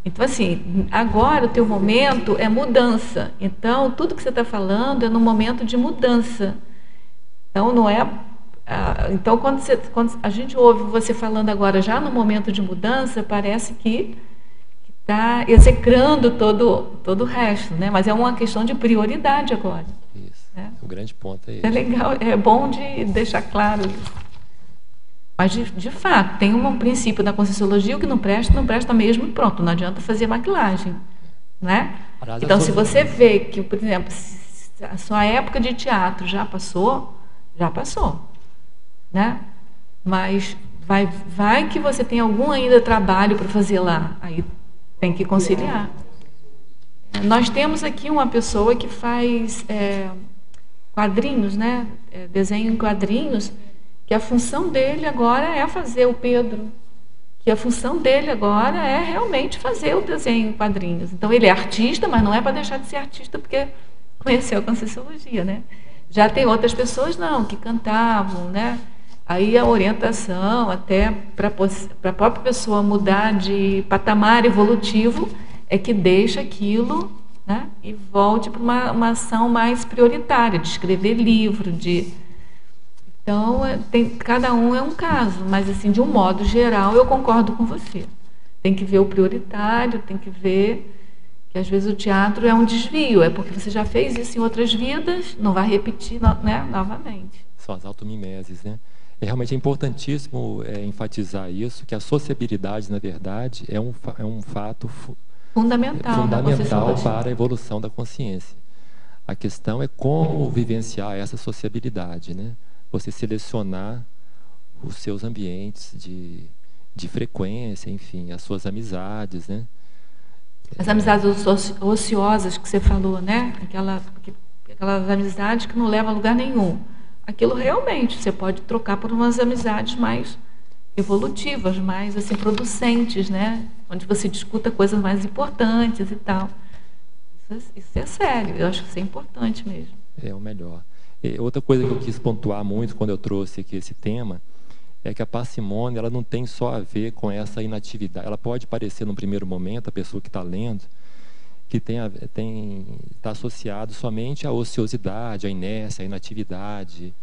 Então, assim, agora o teu momento é mudança. Então, tudo que você está falando é no momento de mudança. Então, não é... Então, quando a gente ouve você falando agora já no momento de mudança, parece que está execrando todo o resto, né? Mas é uma questão de prioridade agora. Isso. Né? O grande ponto é esse. É legal, é bom de deixar claro isso. Mas, de fato, tem um princípio da Conscienciologia, o que não presta mesmo e pronto, não adianta fazer maquilagem. Né? Então, se você vê que, por exemplo, a sua época de teatro já passou. Né? Mas vai que você tem algum ainda trabalho para fazer lá. Aí tem que conciliar. Nós temos aqui uma pessoa que faz quadrinhos, né? Desenho em quadrinhos, que a função dele agora é fazer o Pedro. Que a função dele agora é realmente fazer o desenho em quadrinhos. Então, ele é artista, mas não é para deixar de ser artista porque conheceu a Conscienciologia, né? Já tem outras pessoas, não, que cantavam, né? Aí a orientação, até para a própria pessoa mudar de patamar evolutivo, é que deixa aquilo, né? E volte para uma ação mais prioritária, de escrever livro, Então, cada um é um caso, mas assim, de um modo geral, eu concordo com você. Tem que ver o prioritário, tem que ver que às vezes o teatro é um desvio, é porque você já fez isso em outras vidas, não vai repetir, né, novamente. São as automimeses, né? Realmente é importantíssimo enfatizar isso, que a sociabilidade, na verdade, é um fato fundamental para a evolução da consciência. A questão é como vivenciar essa sociabilidade, né? Você selecionar os seus ambientes de frequência, enfim, as suas amizades, né? As amizades ociosas que você falou, né? Aquelas amizades que não levam a lugar nenhum. Aquilo realmente você pode trocar por umas amizades mais evolutivas, mais assim, producentes, né? Onde você discuta coisas mais importantes e tal. Isso é sério, eu acho que isso é importante mesmo. É o melhor. Outra coisa que eu quis pontuar muito quando eu trouxe aqui esse tema é que a parcimônia, ela não tem só a ver com essa inatividade. Ela pode parecer, num primeiro momento, a pessoa que está lendo, que está associado somente à ociosidade, à inércia, à inatividade,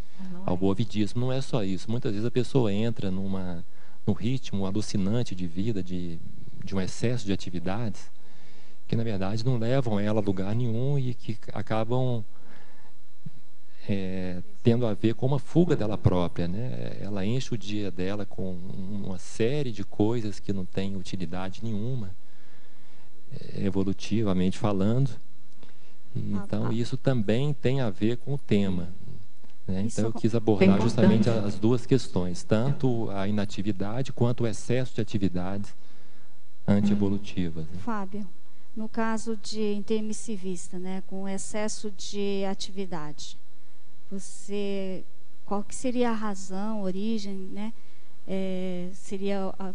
ao boavidismo. Não é só isso. Muitas vezes a pessoa entra num ritmo alucinante de vida, de um excesso de atividades, que na verdade não levam ela a lugar nenhum e que acabam tendo a ver com uma fuga dela própria, né? Ela enche o dia dela com uma série de coisas que não têm utilidade nenhuma, evolutivamente falando. Então, isso também tem a ver com o tema, né? Então, eu quis abordar justamente as duas questões, tanto a inatividade quanto o excesso de atividades antievolutivas. Né? Fábio, no caso de intermissivista, né, com excesso de atividade, qual que seria a razão, a origem, né?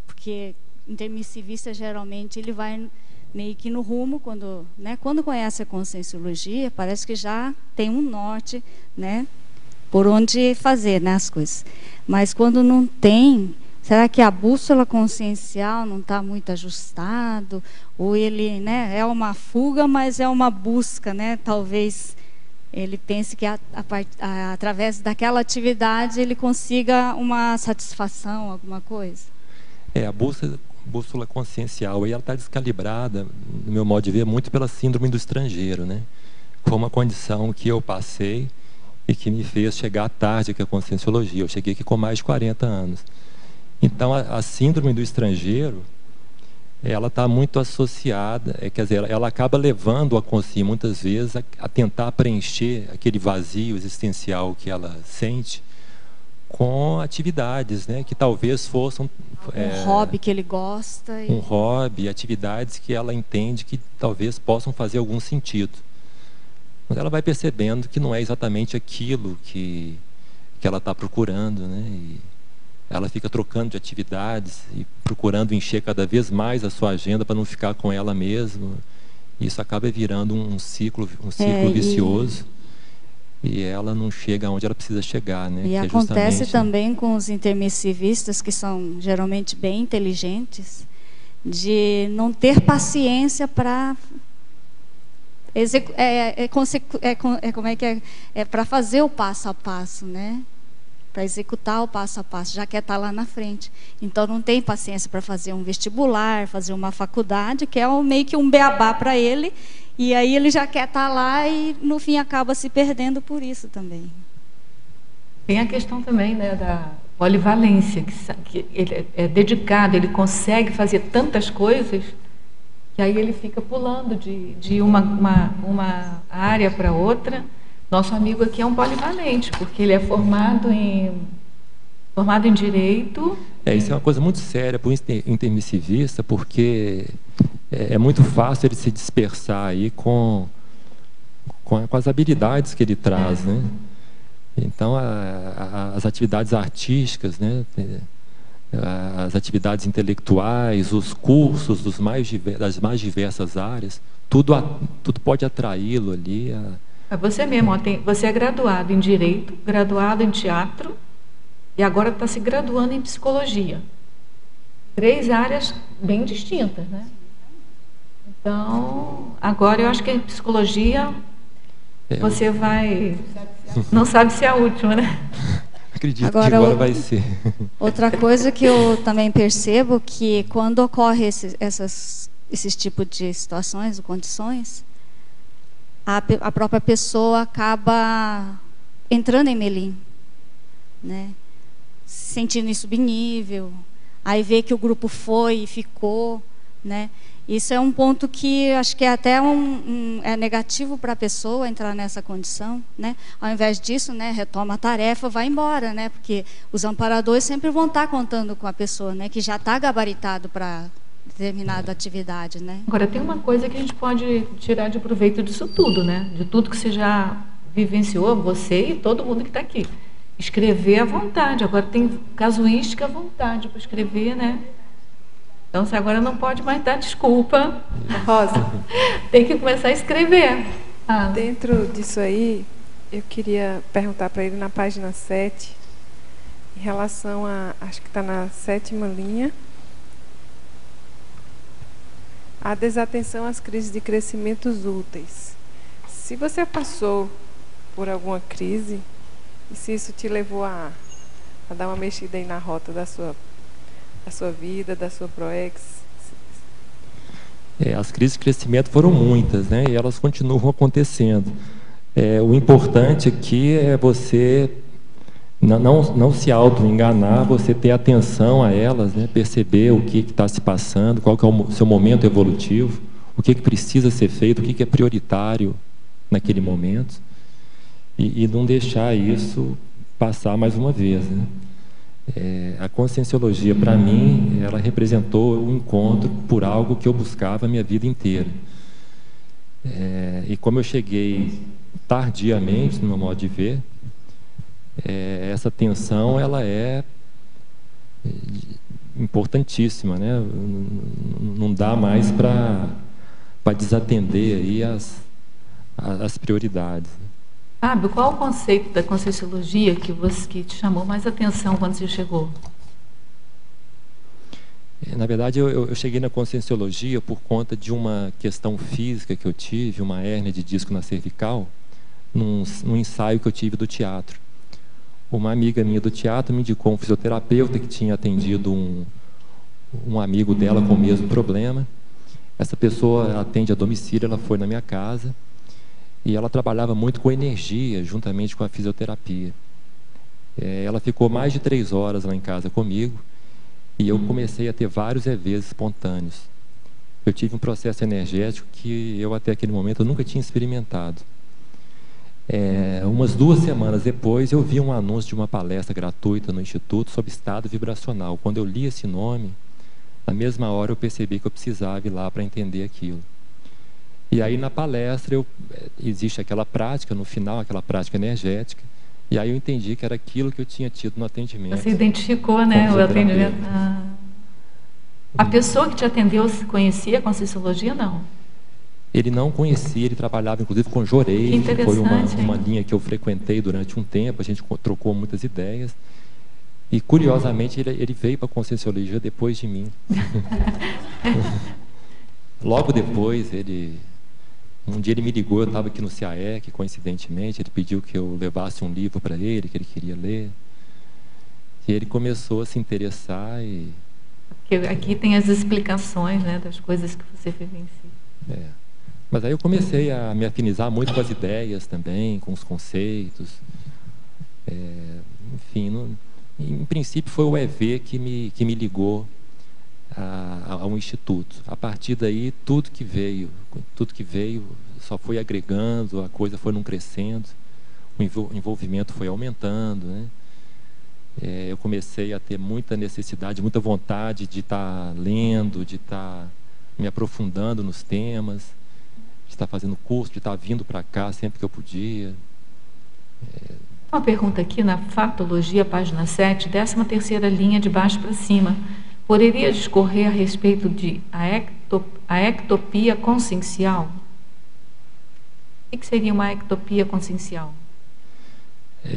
Porque intermissivista geralmente ele vai meio que no rumo quando conhece a Conscienciologia, parece que já tem um norte, né, por onde fazer, né, as coisas. Mas quando não tem, será que a bússola consciencial não está muito ajustado? Ou ele, né, é uma fuga, mas é uma busca, né? Talvez ele pense que através daquela atividade ele consiga uma satisfação, alguma coisa. A bússola consciencial, ela está descalibrada, no meu modo de ver, muito pela síndrome do estrangeiro, né? Foi uma condição que eu passei e que me fez chegar tarde aqui à Conscienciologia. Eu cheguei aqui com mais de 40 anos. Então, a síndrome do estrangeiro, ela está muito associada, quer dizer, ela acaba levando a consciência, muitas vezes, a tentar preencher aquele vazio existencial que ela sente com atividades, né, que talvez fossem... Um hobby que ele gosta. Um hobby, atividades que ela entende que talvez possam fazer algum sentido. Mas ela vai percebendo que não é exatamente aquilo que ela está procurando, né, e ela fica trocando de atividades e procurando encher cada vez mais a sua agenda para não ficar com ela mesma. Isso acaba virando um ciclo vicioso e ela não chega onde ela precisa chegar, né? E acontece também com os intermissivistas, que são geralmente bem inteligentes, de não ter paciência para para fazer o passo a passo, né? para executar o passo a passo, já quer estar lá na frente. Então não tem paciência para fazer um vestibular, fazer uma faculdade, que é meio que um beabá para ele, e aí ele já quer estar lá e no fim acaba se perdendo por isso também. Tem a questão também, né, da polivalência, que ele é dedicado, ele consegue fazer tantas coisas, que aí ele fica pulando de uma área para outra. Nosso amigo aqui é um polivalente, porque ele é formado em Direito. Isso é uma coisa muito séria para o intermissivista, porque é muito fácil ele se dispersar aí com as habilidades que ele traz, né? Então, as atividades artísticas, né? As atividades intelectuais, os cursos das mais diversas áreas, tudo pode atraí-lo ali. Você mesmo, você é graduado em Direito, graduado em Teatro e agora está se graduando em Psicologia. 3 áreas bem distintas, né? Então, agora eu acho que em Psicologia você vai... Não sabe se é a última, né? Acredito que agora vai ser. Outra coisa que eu também percebo, que quando ocorre esses tipos de situações, condições, a própria pessoa acaba entrando em melim, né? Se sentindo em subnível, aí vê que o grupo foi e ficou, né? Isso é um ponto que acho que é até é negativo para a pessoa entrar nessa condição, né? Ao invés disso, né, retoma a tarefa, vai embora, né? Porque os amparadores sempre vão estar contando com a pessoa, né, que já está gabaritado para determinada atividade, né? Agora, tem uma coisa que a gente pode tirar de proveito disso tudo, né? De tudo que você já vivenciou, você e todo mundo que está aqui. Escrever à vontade. Agora tem casuística à vontade para escrever, né? Então, você agora não pode mais dar desculpa. Rosa, tem que começar a escrever. Dentro disso aí, eu queria perguntar para ele na página 7, em relação a, acho que está na 7ª linha, a desatenção às crises de crescimentos úteis. Se você passou por alguma crise, e se isso te levou a dar uma mexida aí na rota da sua vida, da sua ProEx? As crises de crescimento foram muitas, né? E elas continuam acontecendo. O importante aqui é você não se auto-enganar, você ter atenção a elas, né? Perceber o que está se passando, qual que é o seu momento evolutivo, o que precisa ser feito, o que é prioritário naquele momento, e não deixar isso passar mais uma vez, né? A conscienciologia, para mim, ela representou o encontro por algo que eu buscava a minha vida inteira. E como eu cheguei tardiamente, no meu modo de ver, essa tensão ela é importantíssima, né? Não dá mais para desatender aí as prioridades. Fábio, qual o conceito da conscienciologia que te chamou mais atenção quando você chegou? Na verdade, eu cheguei na conscienciologia por conta de uma questão física que eu tive, uma hérnia de disco na cervical, num ensaio que eu tive do teatro. Uma amiga minha do teatro me indicou um fisioterapeuta que tinha atendido um amigo dela com o mesmo problema. Essa pessoa atende a domicílio, ela foi na minha casa, e ela trabalhava muito com energia, juntamente com a fisioterapia. Ela ficou mais de 3 horas lá em casa comigo, e eu comecei a ter vários EVs espontâneos. Eu tive um processo energético que eu até aquele momento eu nunca tinha experimentado. Umas 2 semanas depois, eu vi um anúncio de uma palestra gratuita no Instituto sobre estado vibracional. Quando eu li esse nome, na mesma hora eu percebi que eu precisava ir lá para entender aquilo. E aí na palestra existe aquela prática, no final, aquela prática energética, e aí eu entendi que era aquilo que eu tinha tido no atendimento. Você identificou, né, o atendimento? A pessoa que te atendeu conhecia a conscienciologia, não? Ele não conhecia, ele trabalhava inclusive com Jorei, que foi uma linha que eu frequentei durante um tempo, a gente trocou muitas ideias, e curiosamente ele veio para a conscienciologia depois de mim. Logo depois, um dia ele me ligou, eu estava aqui no CAEC, coincidentemente, ele pediu que eu levasse um livro para ele, que ele queria ler. que ele começou a se interessar e... Porque aqui tem as explicações, né, das coisas que você vivencia. Mas aí eu comecei a me afinizar muito com as ideias também, com os conceitos. Enfim, em princípio foi o EV que me ligou ao Instituto. A partir daí, tudo que veio só foi agregando, a coisa foi não crescendo, o envolvimento foi aumentando, né? Eu comecei a ter muita necessidade, muita vontade de estar lendo, de estar me aprofundando nos temas, de estar fazendo curso, de estar vindo para cá sempre que eu podia. Uma pergunta aqui na Fatologia, página 7, 13ª linha de baixo para cima. Poderia discorrer a respeito de a ectopia consciencial? O que seria uma ectopia consciencial?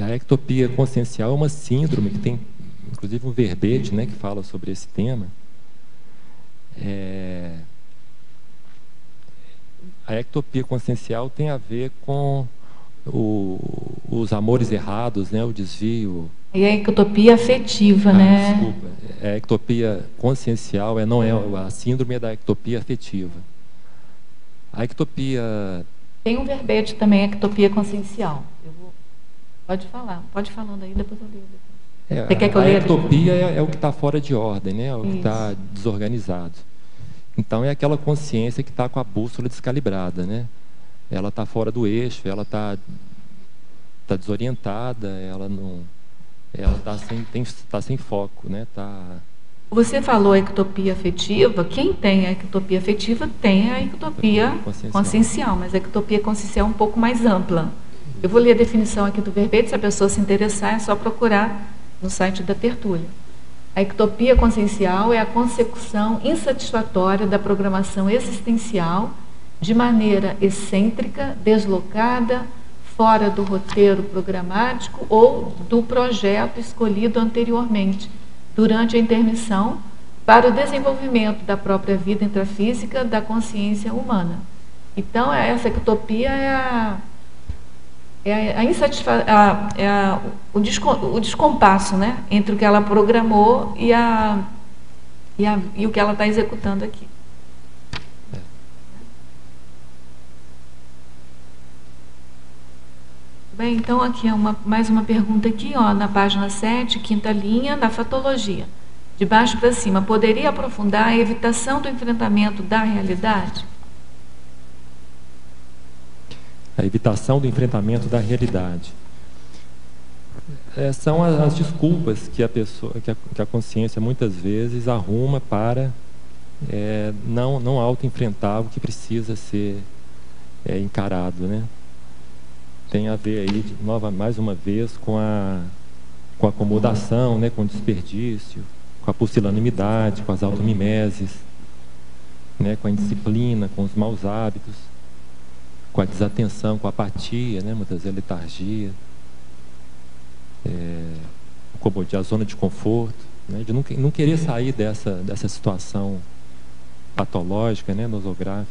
A ectopia consciencial é uma síndrome que tem, inclusive, um verbete, né, que fala sobre esse tema. A ectopia consciencial tem a ver com os amores errados, né, o desvio. E a ectopia afetiva, né? Desculpa. A ectopia consciencial não é a síndrome da ectopia afetiva. A ectopia... Tem um verbete também, ectopia consciencial. Pode falar, pode falando aí, depois eu leio. Você quer que eu leia? A ectopia é o que está fora de ordem, né? É o que está desorganizado. Então é aquela consciência que está com a bússola descalibrada, né? Ela está fora do eixo, ela está desorientada, ela está sem foco, né? Você falou ectopia afetiva. Quem tem a ectopia afetiva tem a ectopia consciencial, mas a ectopia consciencial é um pouco mais ampla. Eu vou ler a definição aqui do verbete, se a pessoa se interessar, é só procurar no site da Tertúlia. A ectopia consciencial é a consecução insatisfatória da programação existencial de maneira excêntrica, deslocada, fora do roteiro programático ou do projeto escolhido anteriormente, durante a intermissão, para o desenvolvimento da própria vida intrafísica da consciência humana. Então, essa ectopia o descompasso, né, entre o que ela programou e o que ela está executando aqui. Bem, então aqui é mais uma pergunta aqui, na página 7, 5ª linha, da Fatologia. De baixo para cima, poderia aprofundar a evitação do enfrentamento da realidade? A evitação do enfrentamento da realidade. São as desculpas que a consciência muitas vezes arruma para não auto-enfrentar o que precisa ser encarado, né? Tem a ver aí, mais uma vez, com a acomodação, né? Com o desperdício, com a pusilanimidade, com as automimeses, né? Com a indisciplina, com os maus hábitos, com a desatenção, com a apatia, né? Muitas vezes a letargia, a zona de conforto, né? De não querer sair dessa situação patológica, né? Nosográfica.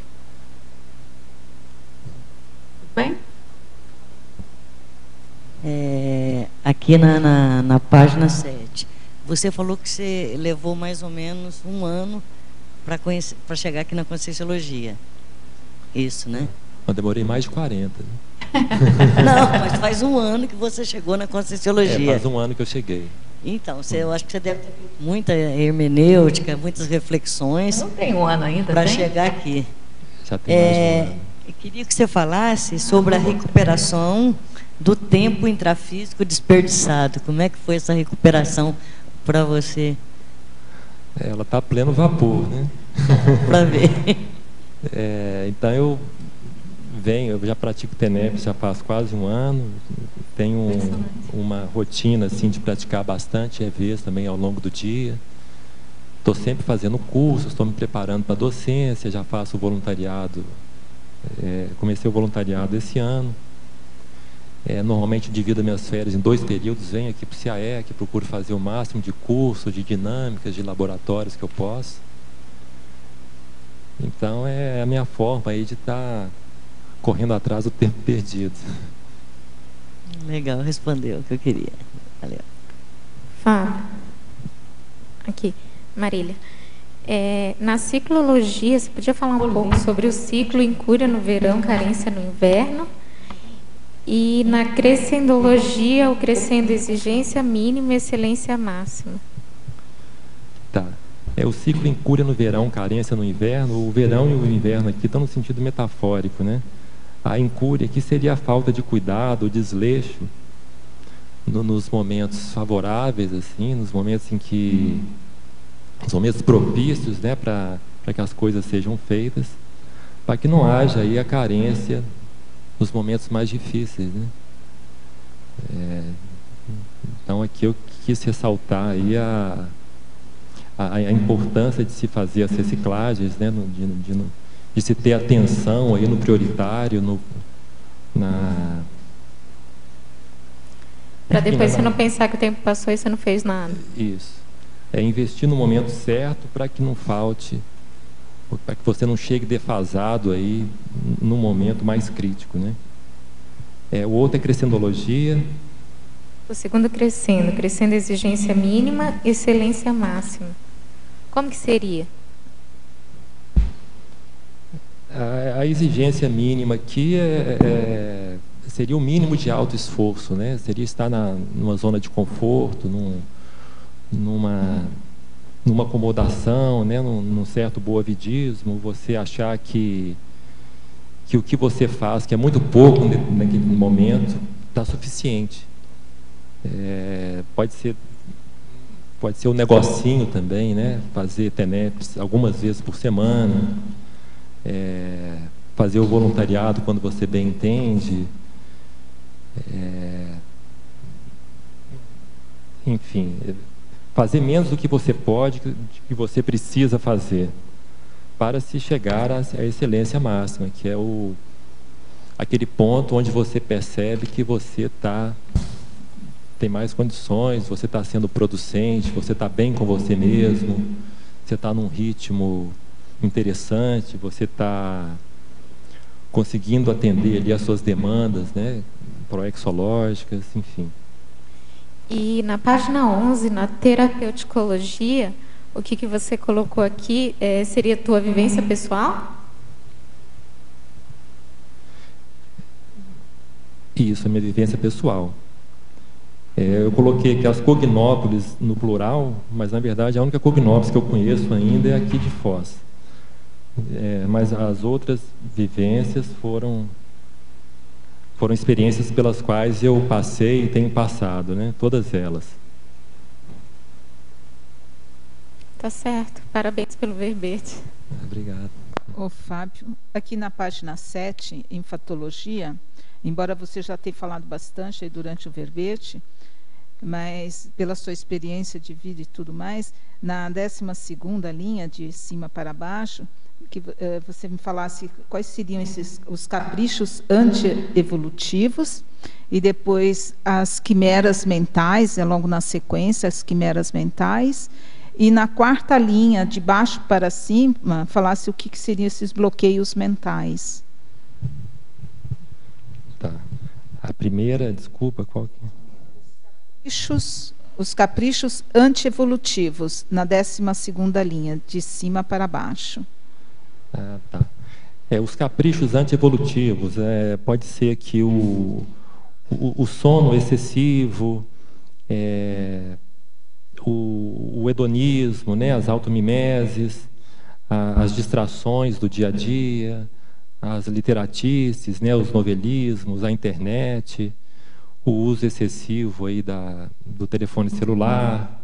Bem? Aqui na página 7, você falou que você levou mais ou menos um ano para chegar aqui na Conscienciologia. Isso, né? Eu demorei mais de 40. Né? Não, mas faz um ano que você chegou na Conscienciologia. Faz um ano que eu cheguei. Então, eu acho que você deve ter muita hermenêutica, muitas reflexões. Não tem um ano ainda, para chegar aqui. Já tem mais de um ano. Eu queria que você falasse sobre a recuperação do tempo intrafísico desperdiçado. Como é que foi essa recuperação para você? Ela está a pleno vapor, né? Para ver. Então eu já pratico TENEP já faz quase um ano, tenho uma rotina assim de praticar bastante EVs também ao longo do dia. Estou sempre fazendo cursos, estou me preparando para a docência, já faço voluntariado, comecei o voluntariado esse ano. Normalmente divido minhas férias em 2 períodos, venho aqui para o CIAEC, procuro fazer o máximo de cursos, de dinâmicas, de laboratórios que eu posso. Então é a minha forma aí de estar correndo atrás do tempo perdido. Legal, respondeu o que eu queria. Valeu. Fábio. Aqui, Marília. Na ciclologia, você podia falar um pouco sobre o ciclo incúria no verão, carência no inverno? E na crescendologia, o crescendo exigência mínima e excelência máxima. Tá. O ciclo incúria no verão, carência no inverno. O verão e o inverno aqui estão no sentido metafórico, né? A incúria aqui seria a falta de cuidado, o desleixo, nos momentos favoráveis, assim, nos momentos em que... os momentos propícios, né, para que as coisas sejam feitas, para que não haja aí a carência nos momentos mais difíceis, né? Então aqui eu quis ressaltar aí a importância de se fazer as reciclagens, né, de se ter atenção aí no prioritário, para depois você não pensar que o tempo passou e você não fez nada. Isso. Investir no momento certo para que não falte, para que você não chegue defasado aí no momento mais crítico, né? O outro é crescendologia. O segundo crescendo exigência mínima, excelência máxima. Como que seria? A exigência mínima aqui seria o mínimo de alto esforço, né? Seria estar numa zona de conforto, numa acomodação, né, num certo boavidismo, você achar que o que você faz, que é muito pouco naquele momento, está suficiente. Pode ser o negocinho também, né? Fazer TENEPS algumas vezes por semana, fazer o voluntariado quando você bem entende, enfim, fazer menos do que você pode, do que você precisa fazer, para se chegar à excelência máxima, que é aquele ponto onde você percebe que você tem mais condições, você está sendo producente, você está bem com você mesmo, você está num ritmo interessante, você está conseguindo atender ali as suas demandas, né, proexológicas, enfim. E na página 11, na terapeuticologia, o que você colocou aqui seria a tua vivência pessoal? Isso, a minha vivência pessoal. Eu coloquei aqui as cognópolis no plural, mas na verdade a única cognópolis que eu conheço ainda é aqui de Foz. Mas as outras vivências foram experiências pelas quais eu passei e tenho passado, né? Todas elas. Tá certo. Parabéns pelo verbete. Obrigado. Ô, Fábio, aqui na página 7, em fatologia, embora você já tenha falado bastante aí durante o verbete, mas pela sua experiência de vida e tudo mais, na 12ª linha, de cima para baixo, que você me falasse quais seriam os caprichos antievolutivos, e depois as quimeras mentais, logo na sequência, as quimeras mentais, e na 4ª linha, de baixo para cima, falasse o que seriam esses bloqueios mentais. Tá. A primeira, desculpa, qual que é? Os caprichos antievolutivos, na 12ª linha, de cima para baixo. Tá. Os caprichos antievolutivos, pode ser que o sono excessivo, o hedonismo, né, as automimeses, as distrações do dia a dia, as literatices, né, os novelismos, a internet, o uso excessivo aí do telefone celular,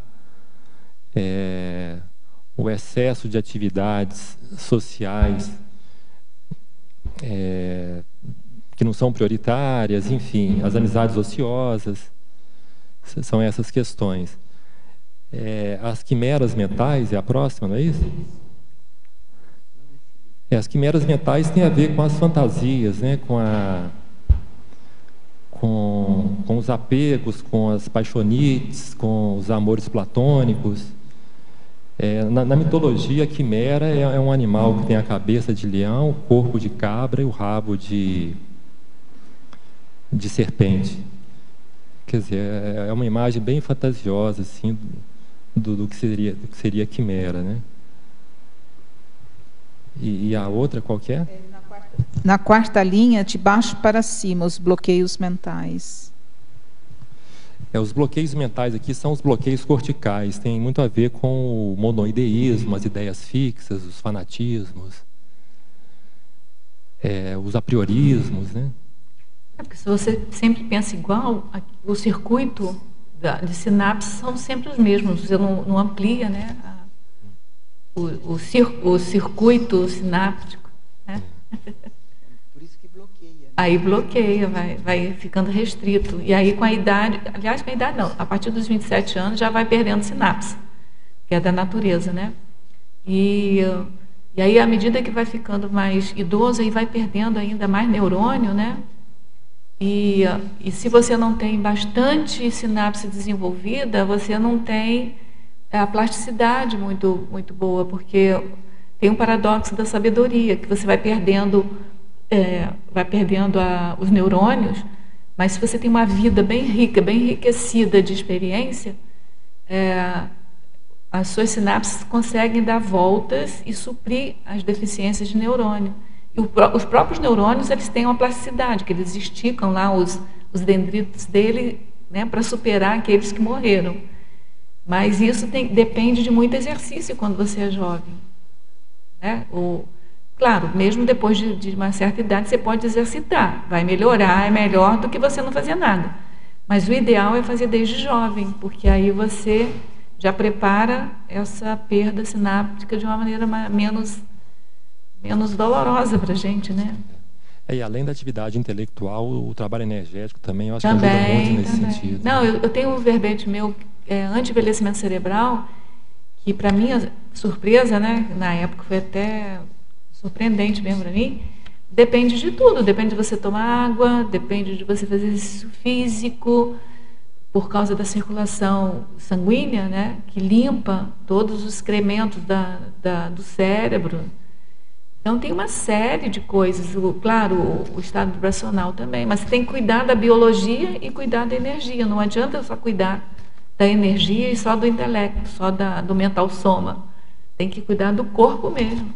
o excesso de atividades sociais que não são prioritárias, enfim, as amizades ociosas, são essas questões. As quimeras mentais é a próxima, não é isso? As quimeras mentais têm a ver com as fantasias, né? com os apegos, com as paixonites, com os amores platônicos. Na mitologia, a quimera é um animal que tem a cabeça de leão, o corpo de cabra e o rabo de serpente. Quer dizer, é uma imagem bem fantasiosa, assim, do que seria a quimera, né? E a outra qual que é? Na quarta linha, de baixo para cima, os bloqueios mentais. Os bloqueios mentais aqui são os bloqueios corticais, tem muito a ver com o monoideísmo, as ideias fixas, os fanatismos, os apriorismos, né? Porque se você sempre pensa igual, o circuito de sinapse são sempre os mesmos, você não amplia, né, o circuito sináptico, né? Por isso que bloqueia. Né? Aí bloqueia, vai ficando restrito. E aí com a idade, aliás, com a idade não, a partir dos 27 anos já vai perdendo sinapse, que é da natureza, né? E aí, à medida que vai ficando mais idoso, aí vai perdendo ainda mais neurônio, né? E se você não tem bastante sinapse desenvolvida, você não tem a plasticidade muito, muito boa, porque tem um paradoxo da sabedoria, que você vai perdendo os neurônios, mas se você tem uma vida bem rica, bem enriquecida de experiência, as suas sinapses conseguem dar voltas e suprir as deficiências de neurônio. E os próprios neurônios, eles têm uma plasticidade, que eles esticam lá os dendritos dele, né, para superar aqueles que morreram. Mas isso depende de muito exercício quando você é jovem, né? Claro, mesmo depois de uma certa idade, você pode exercitar, vai melhorar, é melhor do que você não fazer nada. Mas o ideal é fazer desde jovem, porque aí você já prepara essa perda sináptica de uma maneira menos dolorosa para a gente, né? E além da atividade intelectual, o trabalho energético também, eu acho que ajuda muito nesse sentido. Não, eu tenho um verbete meu, anti-envelhecimento cerebral, que para minha surpresa, né, na época foi até surpreendente mesmo para mim, depende de tudo, depende de você tomar água, depende de você fazer exercício físico, por causa da circulação sanguínea, né, que limpa todos os excrementos do cérebro. Então, tem uma série de coisas, claro, o estado vibracional também, mas tem que cuidar da biologia e cuidar da energia. Não adianta só cuidar da energia e só do intelecto, só do mental soma. Tem que cuidar do corpo mesmo.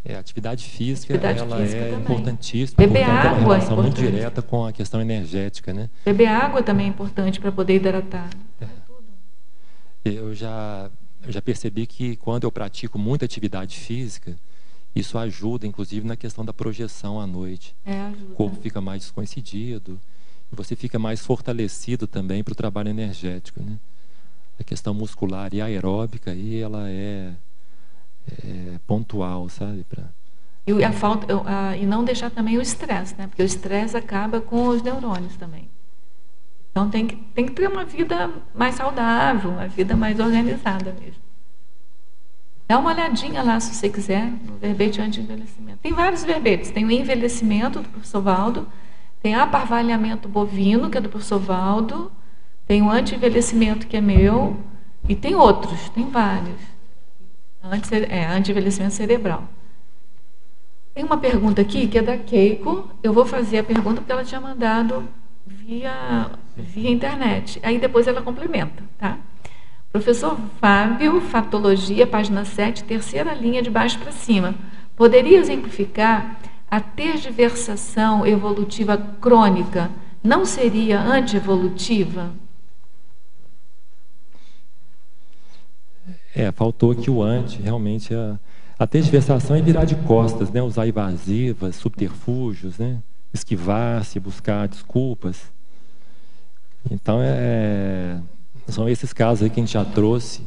A atividade física, ela é importantíssima, beber porque tem uma água relação muito direta com a questão energética, né? Beber água também é importante para poder hidratar. Eu já percebi que quando eu pratico muita atividade física, isso ajuda, inclusive, na questão da projeção à noite. Ajuda. O corpo fica mais descoincidido, e você fica mais fortalecido também para o trabalho energético, né? A questão muscular e aeróbica, aí ela é pontual, sabe? E não deixar também o estresse, né? Porque o estresse acaba com os neurônios também. Então tem que ter uma vida mais saudável, uma vida mais organizada mesmo. Dá uma olhadinha lá, se você quiser, no verbete anti-envelhecimento. Tem vários verbetes. Tem o envelhecimento, do professor Valdo, tem aparvalhamento bovino, que é do professor Valdo, tem o anti-envelhecimento, que é meu, e tem outros, tem vários. Anti-envelhecimento cerebral. Tem uma pergunta aqui, que é da Keiko. Eu vou fazer a pergunta porque ela tinha mandado via internet. Aí depois ela complementa, tá? Professor Fábio, Fatologia, página 7, terceira linha de baixo para cima. Poderia exemplificar a tergiversação evolutiva crônica? Não seria antievolutiva? Faltou aqui o anti, realmente. A tergiversação é virar de costas, né? Usar evasivas, subterfúgios, né? Esquivar-se, buscar desculpas. Então, são esses casos aí que a gente já trouxe,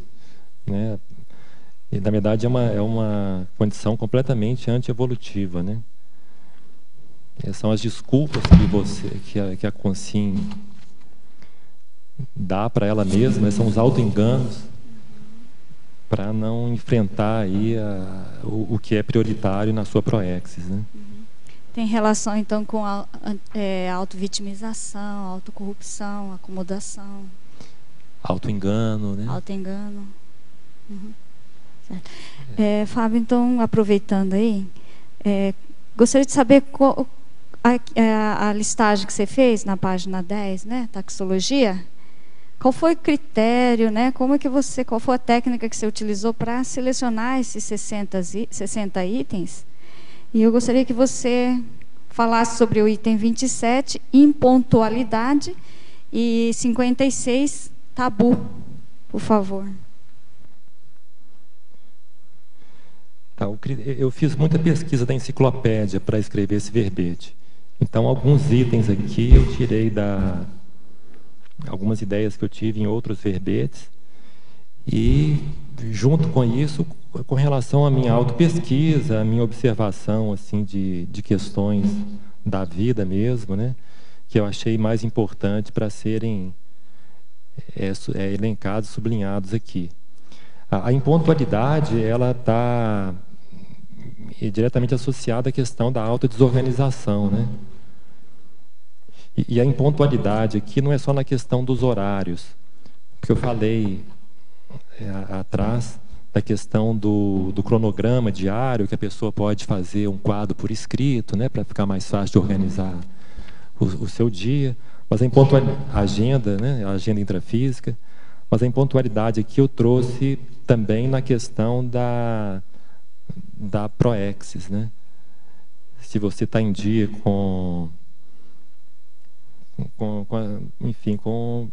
né? E, na verdade, é uma condição completamente antievolutiva, né? São as desculpas que a Consim dá para ela mesma, são os auto-enganos para não enfrentar aí o que é prioritário na sua proexis, né? Tem relação, então, com a autovitimização, autocorrupção, acomodação. Auto-engano, né? Auto-engano. Uhum. Certo. Fábio, então, aproveitando aí, gostaria de saber a listagem que você fez na página 10, né, taxologia, qual foi o critério, né, qual foi a técnica que você utilizou para selecionar esses 60 itens? E eu gostaria que você falasse sobre o item 27, impontualidade, e 56, tabu, por favor. Tá, eu fiz muita pesquisa da enciclopédia para escrever esse verbete. Então, alguns itens aqui eu tirei algumas ideias que eu tive em outros verbetes. E, junto com isso, com relação à minha autopesquisa, à minha observação assim, de questões da vida mesmo, né, que eu achei mais importante para serem elencados, sublinhados aqui. A impontualidade, ela está diretamente associada à questão da autodesorganização, né? E a impontualidade aqui não é só na questão dos horários, porque eu falei atrás da questão do cronograma diário, que a pessoa pode fazer um quadro por escrito, né, para ficar mais fácil de organizar o seu dia, mas a agenda, né, a agenda intrafísica, mas a impontualidade aqui eu trouxe também na questão da proexis, né? Se você está em dia enfim, com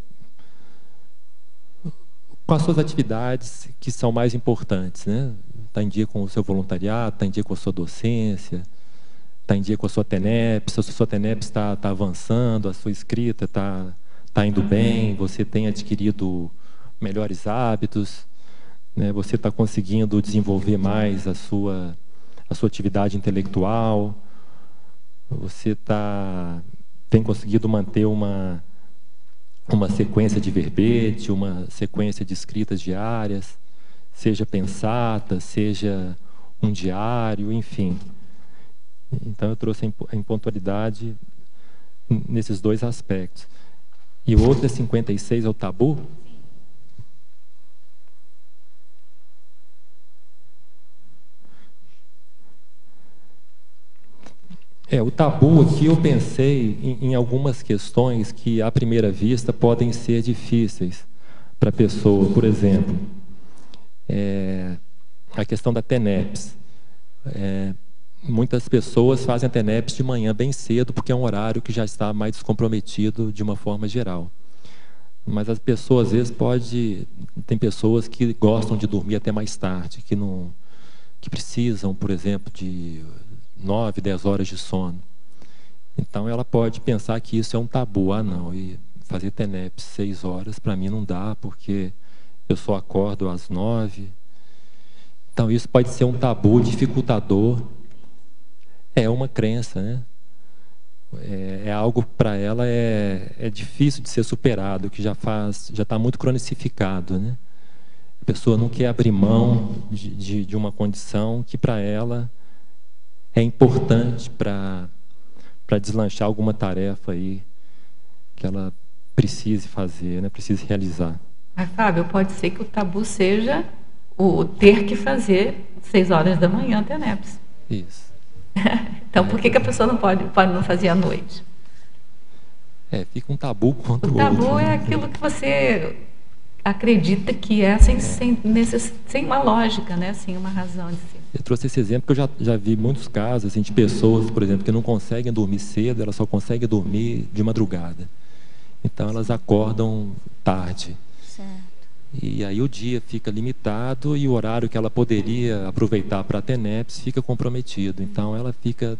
as suas atividades que são mais importantes, né? Está em dia com o seu voluntariado, está em dia com a sua docência, está em dia com a sua TENEPS, se a sua TENEPS está avançando, a sua escrita está indo bem, você tem adquirido melhores hábitos, né? Você está conseguindo desenvolver mais a sua atividade intelectual, você tem conseguido manter uma sequência de verbete, uma sequência de escritas diárias, seja pensata, seja um diário, enfim. Então eu trouxe a impontualidade nesses dois aspectos. E o outro é 56, é o tabu? O tabu aqui eu pensei em algumas questões que, à primeira vista, podem ser difíceis para a pessoa. Por exemplo, a questão da TENEPS. Muitas pessoas fazem a TENEPS de manhã bem cedo, porque é um horário que já está mais descomprometido de uma forma geral. Mas as pessoas, às vezes, tem pessoas que gostam de dormir até mais tarde, que precisam, por exemplo, de 9, 10 horas de sono. Então ela pode pensar que isso é um tabu. Não, e fazer TENEPS 6 horas para mim não dá, porque eu só acordo às 9. Então isso pode ser um tabu dificultador. É uma crença, né? É algo para ela é difícil de ser superado, que já está muito cronicificado, né? A pessoa não quer abrir mão de uma condição que para ela é importante para deslanchar alguma tarefa aí que ela precise fazer, né? Precise realizar. Mas, Fábio, pode ser que o tabu seja o ter que fazer 6 horas da manhã TENEPS. Isso. Então, por que a pessoa não pode não fazer à noite? Fica um tabu contra o outro. O tabu é aquilo que você acredita que é sem uma lógica, né? Sem uma razão de ser. Eu trouxe esse exemplo porque eu já vi muitos casos assim, de pessoas, por exemplo, que não conseguem dormir cedo, elas só conseguem dormir de madrugada. Então elas acordam tarde. Certo. E aí o dia fica limitado e o horário que ela poderia aproveitar para a TENEPS fica comprometido. Então ela fica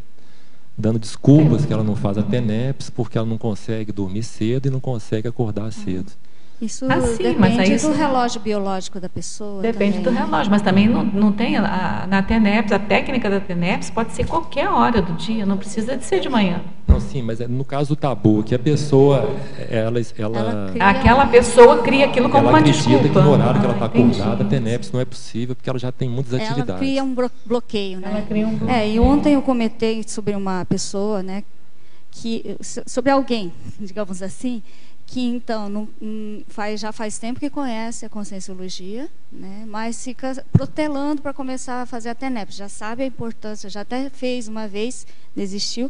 dando desculpas que ela não faz a TENEPS porque ela não consegue dormir cedo e não consegue acordar cedo. Isso sim, mas depende aí do relógio biológico da pessoa. Depende também, do relógio, mas também não tem na TENEPS, a técnica da TENEPS pode ser qualquer hora do dia, não precisa de ser de manhã. Não, sim, mas no caso do tabu, que a pessoa, aquela pessoa cria aquilo como uma desculpa. Ela acredita que no horário que ela está acordada, a TENEPS não é possível, porque ela já tem muitas atividades. Ela cria um bloqueio, né? Ela cria um bloqueio. E ontem eu comentei sobre uma pessoa, né, sobre alguém, digamos assim, que então já faz tempo que conhece a conscienciologia, né, mas fica protelando para começar a fazer a TENEPS, já sabe a importância, já até fez uma vez, desistiu,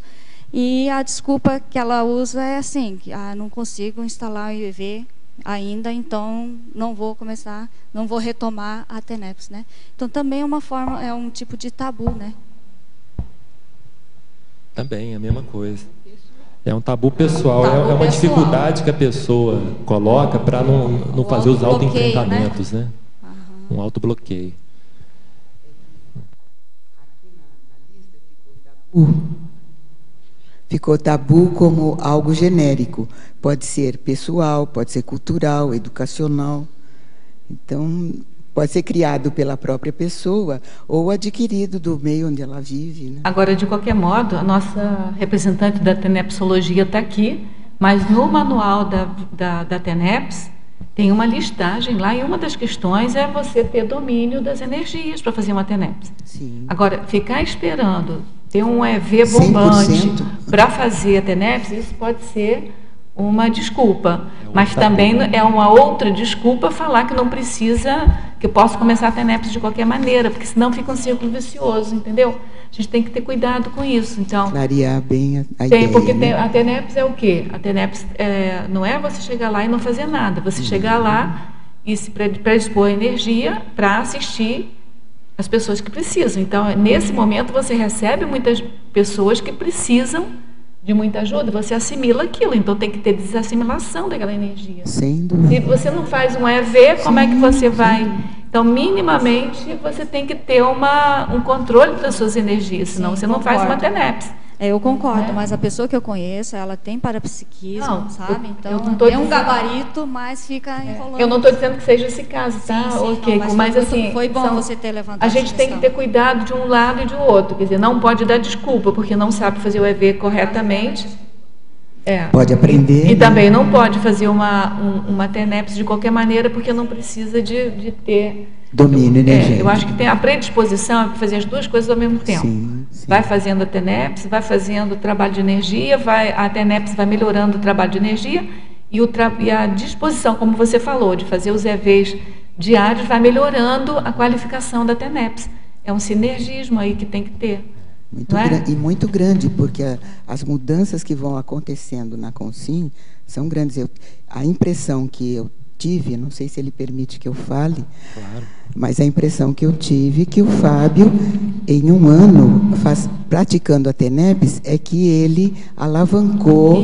E a desculpa que ela usa é assim, que não consigo instalar o IV ainda, então não vou começar, não vou retomar a TENEPS, né? Então também é uma forma, é um tipo de tabu, né? Também, a mesma coisa. É um tabu pessoal, Tabu é uma pessoal. dificuldade que a pessoa coloca para não fazer os autobloqueio, autoenfrentamentos, né? Aham. Um autobloqueio. Ficou tabu como algo genérico. Pode ser pessoal, pode ser cultural, educacional. Então, pode ser criado pela própria pessoa ou adquirido do meio onde ela vive, né? Agora, de qualquer modo, a nossa representante da TENEPSologia está aqui, mas no manual da TENEPS tem uma listagem lá, e uma das questões é você ter domínio das energias para fazer uma TENEPS. Sim. Agora, ficar esperando ter um EV bombante 100%. para fazer a TENEPS, isso pode ser uma desculpa, É mas outra também coisa. é uma outra desculpa falar que não precisa, que eu posso começar a TENEPS de qualquer maneira, porque senão fica um círculo vicioso, entendeu? A gente tem que ter cuidado com isso. Então, Clarear bem a tem, ideia. porque né? a TENEPS é o quê? A TENEPS não é você chegar lá e não fazer nada, você chegar lá e se predispor a energia para assistir as pessoas que precisam. Então, nesse momento, você recebe muitas pessoas que precisam de muita ajuda, você assimila aquilo, então tem que ter desassimilação daquela energia. Sem dúvida. Se você não faz um EV, como é que você vai? Então, minimamente, você tem que ter um controle das suas energias, senão Sim, você não faz uma concordo. TENEPS. Eu concordo, É. mas a pessoa que eu conheço, ela tem parapsiquismo, Não, sabe? eu Então, não tô tem um dizendo- gabarito, mas fica enrolando. Eu não estou dizendo que seja esse caso, tá? Sim, sim, Ok, não, mas foi assim, foi bom você ter levantado a gente essa tem que questão. ter cuidado de um lado e de outro, quer dizer, não pode dar desculpa porque não sabe fazer o EV corretamente. Pode aprender. E né? também não pode fazer uma TENEPS de qualquer maneira porque não precisa de ter Domínio energético. eu acho que tem a predisposição a fazer as duas coisas ao mesmo tempo. Sim, sim. Vai fazendo a TENEPS, vai fazendo o trabalho de energia, a TENEPS vai melhorando o trabalho de energia e a disposição, como você falou, de fazer os EVs diários vai melhorando a qualificação da TENEPS. É um sinergismo aí que tem que ter. Muito não é? e muito grande, porque as mudanças que vão acontecendo na Consim são grandes. A impressão que eu tive, não sei se ele permite que eu fale, Claro. mas a impressão que eu tive que o Fábio, em um ano, praticando a TENEPS, é que ele alavancou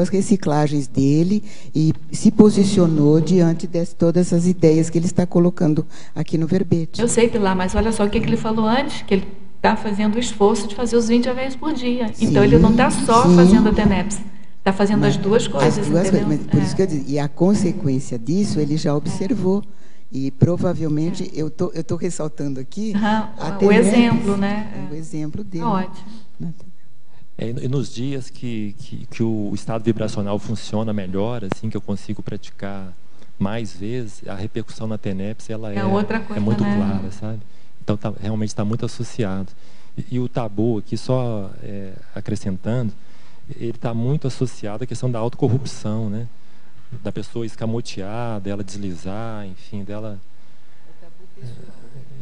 as reciclagens dele e se posicionou diante de todas as ideias que ele está colocando aqui no verbete. Eu sei, Pilar, mas olha só o que ele falou antes, que ele está fazendo o esforço de fazer os 20 EVs por dia. Então, ele não está só sim. fazendo a TENEPS, está fazendo as duas coisas, As duas entendeu? coisas, mas por isso que eu disse, e a consequência disso ele já observou. E provavelmente, eu tô ressaltando aqui a o TENEPS, exemplo, né? o exemplo dele. Ótimo. E nos dias que o estado vibracional funciona melhor, assim, que eu consigo praticar mais vezes, a repercussão na TENEPS ela outra coisa, é muito né? clara, sabe? Então realmente está muito associado. E o tabu aqui, só acrescentando, ele está muito associado à questão da autocorrupção, né? Da pessoa escamotear, dela deslizar, enfim, dela...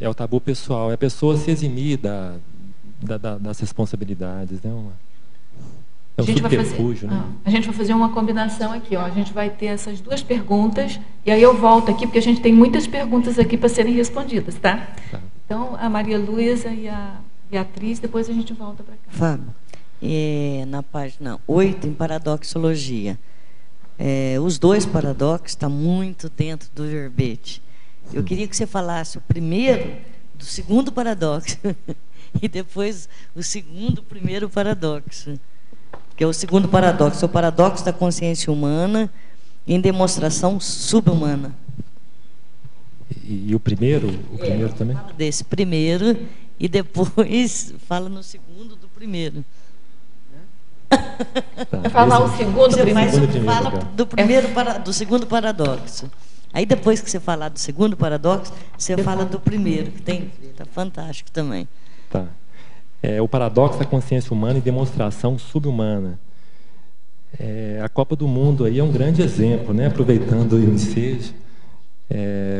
É o tabu pessoal. É a pessoa se eximir das responsabilidades, né? É um subterfúgio, né? A gente vai fazer uma combinação aqui, ó. A gente vai ter essas duas perguntas e aí eu volto aqui porque a gente tem muitas perguntas aqui para serem respondidas, tá? Tá. Então, a Maria Luísa e a Beatriz, depois a gente volta para cá. Fábio, na página 8, em paradoxologia, os dois paradoxos estão muito dentro do verbete. Eu queria que você falasse o primeiro do segundo paradoxo e depois o primeiro paradoxo. Que é o segundo paradoxo, o paradoxo da consciência humana em demonstração subhumana. E o primeiro também? Fala desse primeiro e depois fala no segundo do primeiro. Tá. Vai falar o segundo Você primeiro. fala do segundo paradoxo. Aí depois que você falar do segundo paradoxo, você fala do primeiro, que tá fantástico também. Tá. O paradoxo da consciência humana e demonstração subhumana. A Copa do Mundo aí é um grande exemplo, né? Aproveitando o ensejo.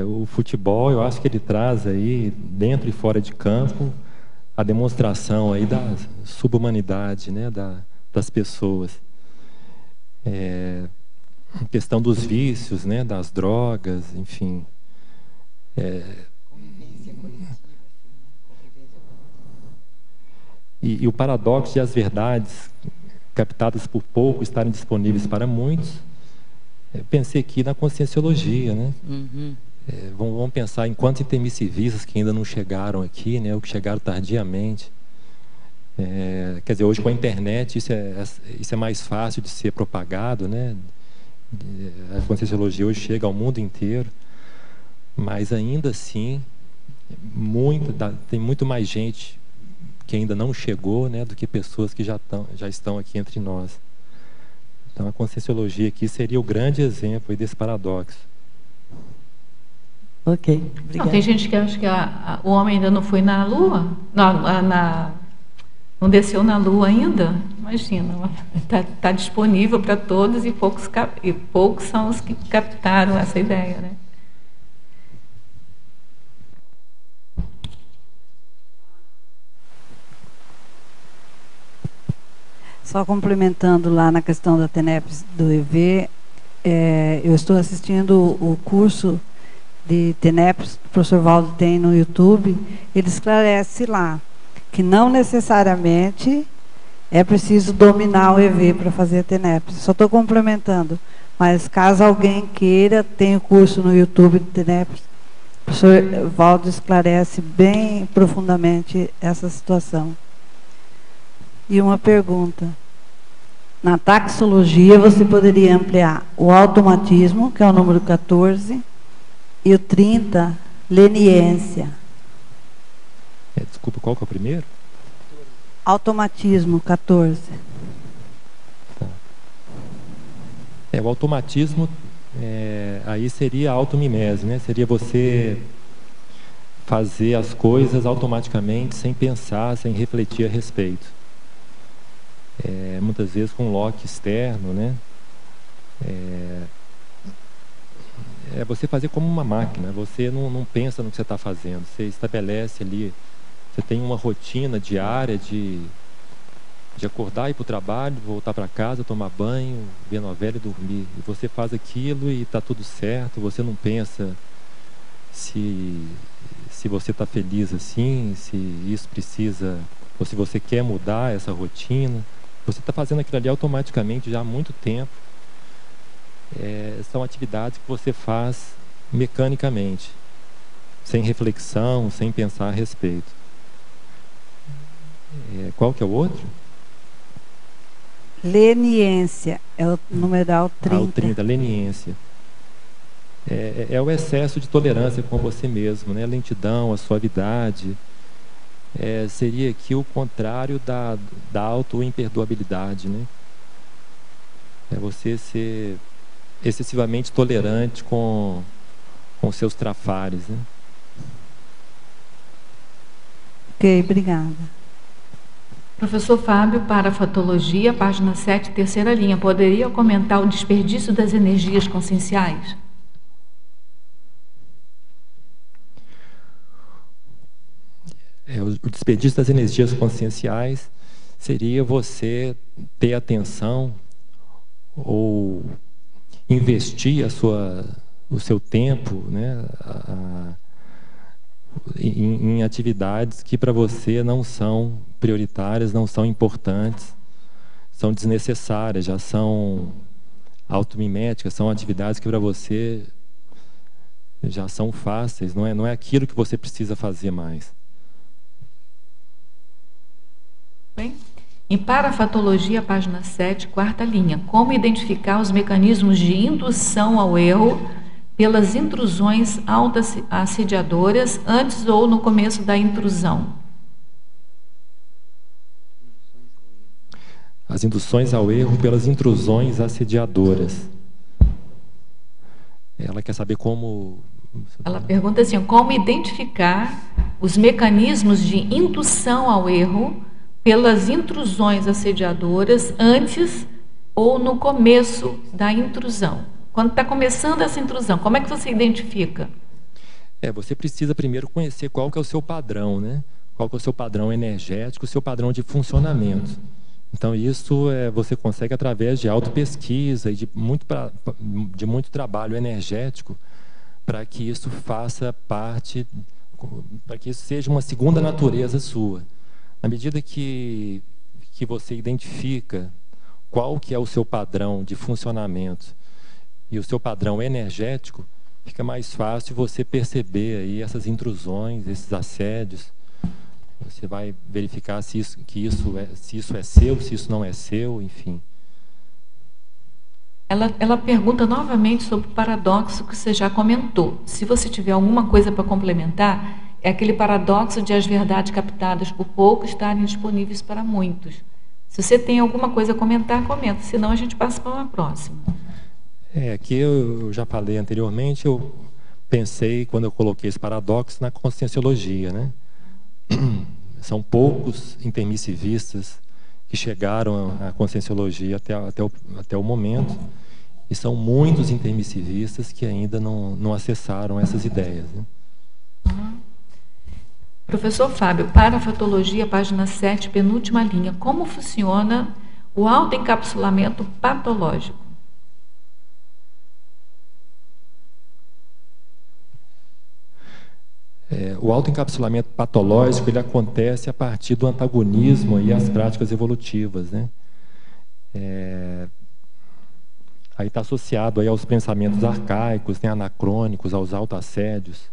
O futebol, eu acho que ele traz aí, dentro e fora de campo, a demonstração aí da subhumanidade, né, das pessoas. A questão dos vícios, né, das drogas, enfim. E o paradoxo de as verdades captadas por pouco estarem disponíveis para muitos. Pensei aqui na conscienciologia, né? Vamos pensar em quantos intermissivistas que ainda não chegaram aqui, né, ou que chegaram tardiamente. Quer dizer, hoje com a internet isso é mais fácil de ser propagado, né? A conscienciologia hoje chega ao mundo inteiro, mas ainda assim tem muito mais gente que ainda não chegou, né, do que pessoas que já estão aqui entre nós. Então a conscienciologia aqui seria o grande exemplo aí desse paradoxo. Ok, obrigada. Tem gente que acha que o homem ainda não foi na Lua, não desceu na Lua ainda. Imagina, está disponível para todos e poucos são os que captaram essa ideia, né? Só complementando lá na questão da TENEPS do EV, eu estou assistindo o curso de TENEPS que o professor Valdo tem no YouTube. Ele esclarece lá que não necessariamente é preciso dominar o EV para fazer a TENEPS. Só estou complementando, mas caso alguém queira, tem o curso no YouTube de TENEPS. O professor Valdo esclarece bem profundamente essa situação. E uma pergunta. Na taxologia, você poderia ampliar o automatismo, que é o número 14, e o 30, leniência. Desculpa, qual que é o primeiro? Automatismo, 14. Tá. O automatismo, aí seria a automimese, né? Seria você fazer as coisas automaticamente, sem pensar, sem refletir a respeito. Muitas vezes com um lock externo, né? Você fazer como uma máquina. Você não pensa no que você está fazendo. Você estabelece ali, você tem uma rotina diária de acordar, ir para o trabalho, voltar para casa, tomar banho, ver novela e dormir. E você faz aquilo e está tudo certo. Você não pensa se você está feliz assim, se isso precisa, ou se você quer mudar essa rotina. Você está fazendo aquilo ali automaticamente já há muito tempo. São atividades que você faz mecanicamente, sem reflexão, sem pensar a respeito. Qual que é o outro? Leniência, é o numeral 30. O 30, leniência. É o excesso de tolerância com você mesmo, né? A lentidão, a suavidade. Seria aqui o contrário da auto-imperdoabilidade, né? É você ser excessivamente tolerante com seus trafares, né? Ok, obrigada. Professor Fábio, para a fatologia, página 7, terceira linha, poderia comentar o desperdício das energias conscienciais? O desperdício das energias conscienciais seria você ter atenção ou investir o seu tempo, né, em atividades que para você não são prioritárias, não são importantes, são desnecessárias, já são automiméticas, são atividades que para você já são fáceis, não é aquilo que você precisa fazer mais. Bem, em parafatologia, página 7, quarta linha, como identificar os mecanismos de indução ao erro pelas intrusões autoassediadoras antes ou no começo da intrusão? As induções ao erro pelas intrusões assediadoras. Ela quer saber como... Ela pergunta assim, como identificar os mecanismos de indução ao erro pelas intrusões assediadoras antes ou no começo da intrusão. Quando está começando essa intrusão, como é que você identifica? Você precisa primeiro conhecer qual que é o seu padrão, né? qual que é o seu padrão energético, o seu padrão de funcionamento. Então, isso você consegue através de autopesquisa e de muito trabalho energético para que isso faça parte, para que isso seja uma segunda natureza sua. Na medida que você identifica qual que é o seu padrão de funcionamento e o seu padrão energético, fica mais fácil você perceber aí essas intrusões, esses assédios. Você vai verificar se isso é seu, se isso não é seu, enfim. Ela pergunta novamente sobre o paradoxo que você já comentou. Se você tiver alguma coisa para complementar, é aquele paradoxo de as verdades captadas por poucos estarem disponíveis para muitos. Se você tem alguma coisa a comentar, comenta, senão a gente passa para uma próxima. Aqui eu já falei anteriormente, eu pensei, quando eu coloquei esse paradoxo, na conscienciologia, né? São poucos intermissivistas que chegaram à conscienciologia até o momento, e são muitos intermissivistas que ainda não acessaram essas ideias, né? Professor Fábio, para a fatologia, página 7, penúltima linha, como funciona o autoencapsulamento patológico? O autoencapsulamento patológico ele acontece a partir do antagonismo e as práticas evolutivas, né? Aí está associado aí aos pensamentos arcaicos, né, anacrônicos, aos autoassédios,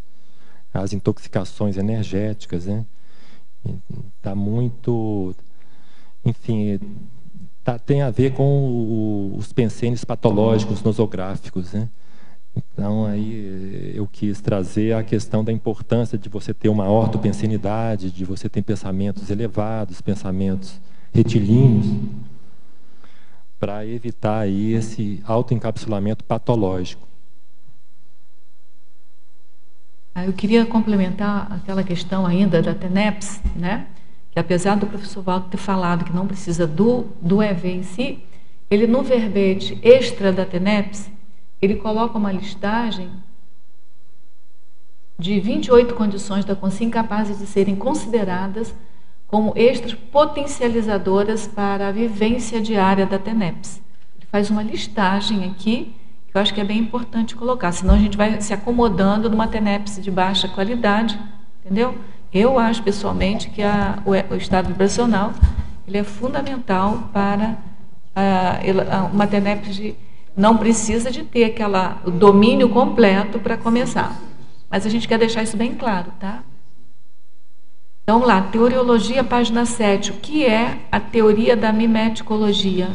às intoxicações energéticas, né? Está muito, enfim, tem a ver com os pensenes patológicos nosográficos, né? Então, aí eu quis trazer a questão da importância de você ter uma ortopensenidade, de você ter pensamentos elevados, pensamentos retilíneos, para evitar aí esse autoencapsulamento patológico. Eu queria complementar aquela questão ainda da TENEPS, né? Que apesar do professor Waldo ter falado que não precisa do EV em si, ele no verbete extra da TENEPS, ele coloca uma listagem de 28 condições da consciência capazes de serem consideradas como extras potencializadoras para a vivência diária da TENEPS. Ele faz uma listagem aqui, que eu acho que é bem importante colocar, senão a gente vai se acomodando numa TENEPS de baixa qualidade, entendeu? Eu acho pessoalmente que o estado vibracional ele é fundamental para uma TENEPS de... Não precisa de ter o domínio completo para começar. Mas a gente quer deixar isso bem claro, tá? Então, lá, Teoriologia, página 7. O que é a teoria da mimeticologia?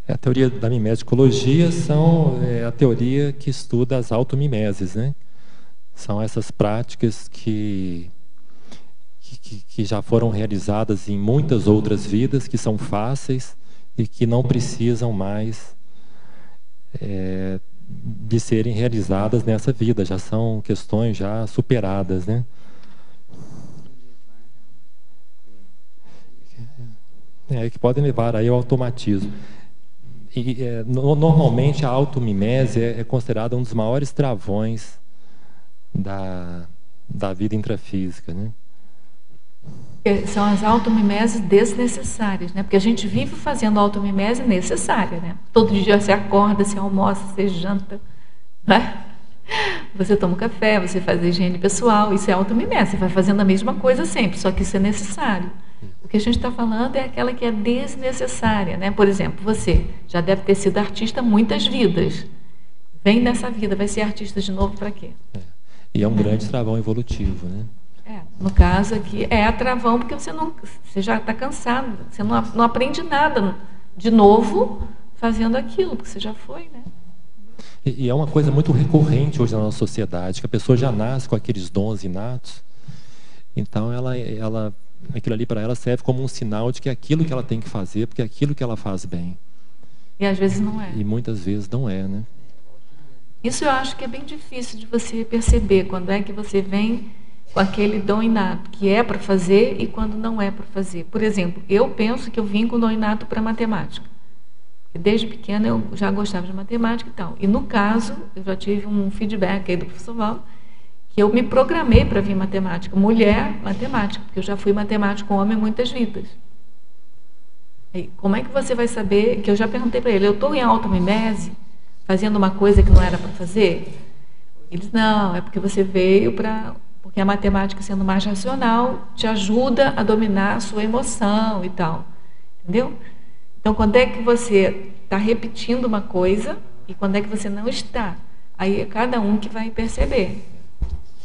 A teoria da mimeticologia é a teoria que estuda as automimeses, né? São essas práticas que já foram realizadas em muitas outras vidas, que são fáceis, e que não precisam mais de serem realizadas nessa vida, já são questões já superadas, né? Que podem levar aí ao automatismo. E normalmente a automimese é considerada um dos maiores travões da vida intrafísica, né? São as automimeses desnecessárias, né? Porque a gente vive fazendo automimese necessária, né? Todo dia você acorda, você almoça, você janta, né? Você toma um café, você faz a higiene pessoal, isso é automimese, você vai fazendo a mesma coisa sempre, só que isso é necessário. O que a gente está falando é aquela que é desnecessária, né? Por exemplo, você já deve ter sido artista muitas vidas. Vem nessa vida, vai ser artista de novo para quê? E é um grande travão evolutivo, né? No caso aqui, é travão porque você já está cansado, você não aprende nada de novo fazendo aquilo, porque você já foi, né? E é uma coisa muito recorrente hoje na nossa sociedade, que a pessoa já nasce com aqueles dons inatos, então aquilo ali para ela serve como um sinal de que é aquilo que ela tem que fazer, porque é aquilo que ela faz bem. E às vezes não é. E muitas vezes não é, né? Isso eu acho que é bem difícil de você perceber, quando é que você vem com aquele dom inato, que é para fazer e quando não é para fazer. Por exemplo, eu penso que eu vim com dom inato para matemática. Desde pequena eu já gostava de matemática e tal. E no caso, eu já tive um feedback aí do professor Valdo, que eu me programei para vir matemática. Mulher, matemática, porque eu já fui matemático homem muitas vidas. E como é que você vai saber, que eu já perguntei para ele, eu estou em auto-mimese, fazendo uma coisa que não era para fazer? Ele disse, não, é porque você veio para... Porque a matemática, sendo mais racional, te ajuda a dominar a sua emoção e tal. Entendeu? Então, quando é que você está repetindo uma coisa e quando é que você não está? Aí é cada um que vai perceber.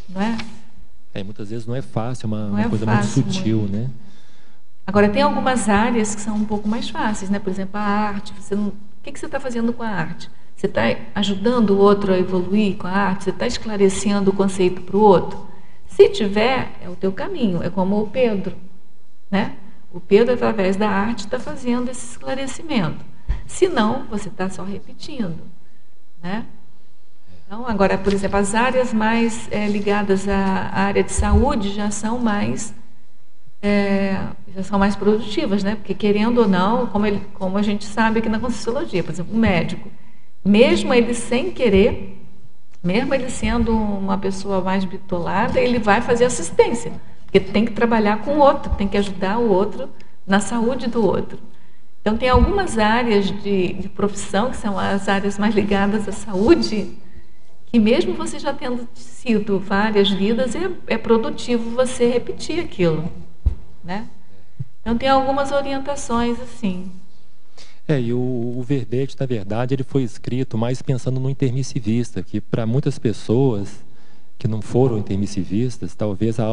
Não é? Muitas vezes não é fácil, é uma coisa muito sutil, né? Agora, tem algumas áreas que são um pouco mais fáceis, né? Por exemplo, a arte. O que você está fazendo com a arte? Você está ajudando o outro a evoluir com a arte? Você está esclarecendo o conceito para o outro? Se tiver, é o teu caminho. É como o Pedro, né? O Pedro, através da arte, está fazendo esse esclarecimento. Se não, você está só repetindo, né? Então, agora, por exemplo, as áreas mais ligadas à área de saúde já são mais produtivas, né? Porque, querendo ou não, como a gente sabe aqui na Conscienciologia, por exemplo, o médico, mesmo ele sem querer, mesmo ele sendo uma pessoa mais bitolada, ele vai fazer assistência, porque tem que trabalhar com o outro, tem que ajudar o outro na saúde do outro. Então, tem algumas áreas de profissão, que são as áreas mais ligadas à saúde, que mesmo você já tendo sido várias vidas, é produtivo você repetir aquilo, né? Então, tem algumas orientações assim. E o verbete, na verdade, ele foi escrito mais pensando no intermissivista, que para muitas pessoas que não foram intermissivistas, talvez a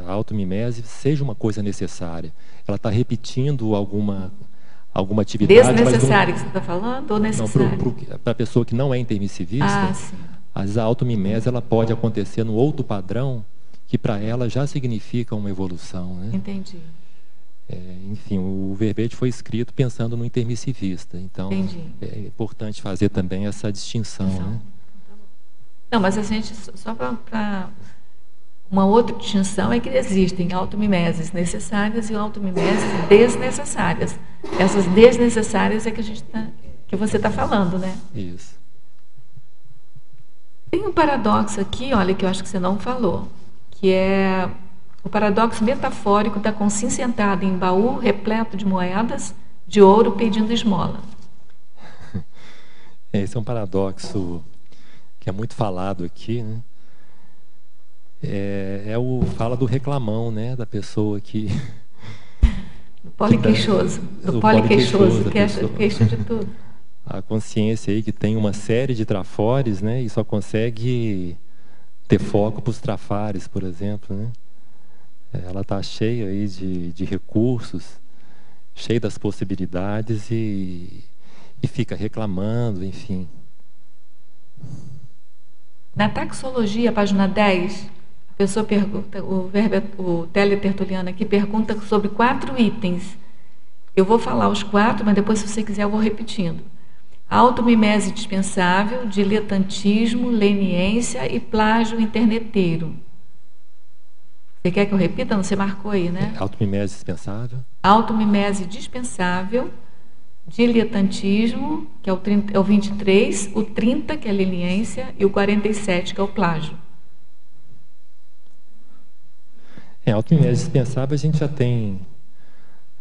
automimese seja uma coisa necessária. Ela está repetindo alguma atividade... Desnecessária que você está falando, ou necessária? Para a pessoa que não é intermissivista, às vezes a automimese ela pode acontecer no outro padrão, que para ela já significa uma evolução, né? Entendi. Enfim, o verbete foi escrito pensando no intermissivista. Então, é importante fazer também essa distinção, né? Não, mas a gente, só para... Uma outra distinção é que existem automimeses necessárias e automimeses desnecessárias. Essas desnecessárias é que você está falando, né? Isso. Tem um paradoxo aqui, olha, que eu acho que você não falou, que é o paradoxo metafórico da consciência sentada em baú repleto de moedas de ouro pedindo esmola. Esse é um paradoxo que é muito falado aqui, né? Fala do reclamão, né? Da pessoa que... Do poliqueixoso. Do poliqueixoso, que acha queixa de tudo. A consciência aí que tem uma série de trafores, né? E só consegue ter foco para os trafares, por exemplo, né? Ela está cheia aí de recursos, cheia das possibilidades e fica reclamando, enfim. Na taxologia, página 10, a pessoa pergunta, o teletertuliano aqui pergunta sobre 4 itens. Eu vou falar os 4, mas depois, se você quiser, eu vou repetindo. Automimese dispensável, diletantismo, leniência e plágio interneteiro. Você quer que eu repita? Você marcou aí, né? Automimese dispensável. Automimese dispensável, diletantismo, que é o 23, o 30, que é a leniência, e o 47, que é o plágio. Automimese dispensável a gente já tem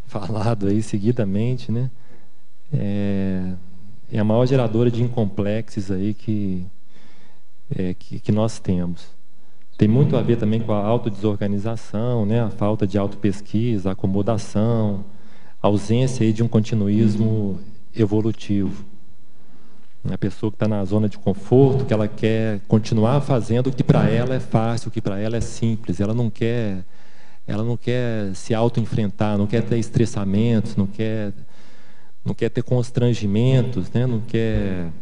falado aí seguidamente, né? É a maior geradora de incomplexos aí que nós temos. Tem muito a ver também com a autodesorganização, né? A falta de autopesquisa, acomodação, a ausência aí de um continuismo evolutivo. A pessoa que está na zona de conforto, que ela quer continuar fazendo o que para ela é fácil, o que para ela é simples. Ela não quer se auto-enfrentar, não quer ter estressamentos, não quer ter constrangimentos, né? Não quer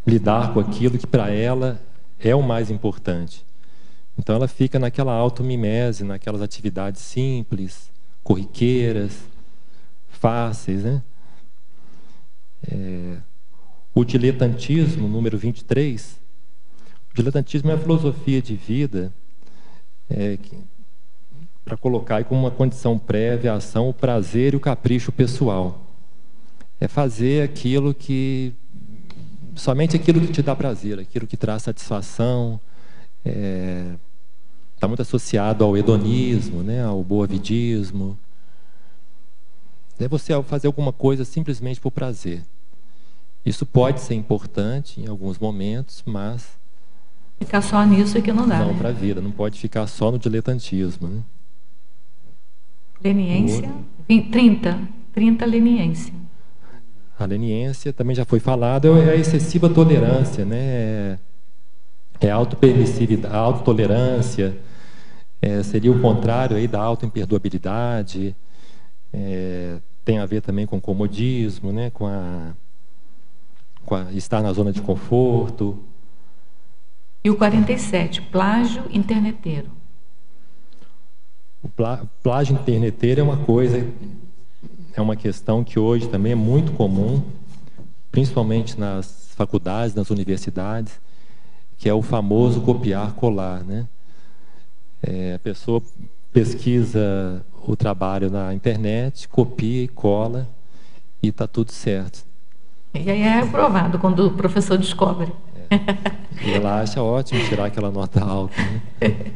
lidar com aquilo que para ela é o mais importante. Então ela fica naquela automimese, naquelas atividades simples, corriqueiras, fáceis, né? O diletantismo, número 23, o diletantismo é a filosofia de vida para colocar aí como uma condição prévia a ação, o prazer e o capricho pessoal. É fazer aquilo que somente aquilo que te dá prazer, aquilo que traz satisfação. Está muito associado ao hedonismo, né, ao boavidismo. É você fazer alguma coisa simplesmente por prazer. Isso pode ser importante em alguns momentos, mas... Ficar só nisso é que não dá. Não, né? para a vida. Não pode ficar só no diletantismo. Né? Leniência, 30 leniência. A leniência, também já foi falado, é a excessiva tolerância, né? É a autopermissividade, a autotolerância, seria o contrário aí da autoimperdoabilidade, tem a ver também com o comodismo, né? com a estar na zona de conforto. E o 47, plágio interneteiro. O plágio interneteiro é uma coisa, é uma questão que hoje também é muito comum, principalmente nas faculdades, nas universidades, que é o famoso copiar-colar, né? A pessoa pesquisa o trabalho na internet, copia e cola, e está tudo certo. E aí é aprovado quando o professor descobre. E ela acha ótimo tirar aquela nota alta. Né?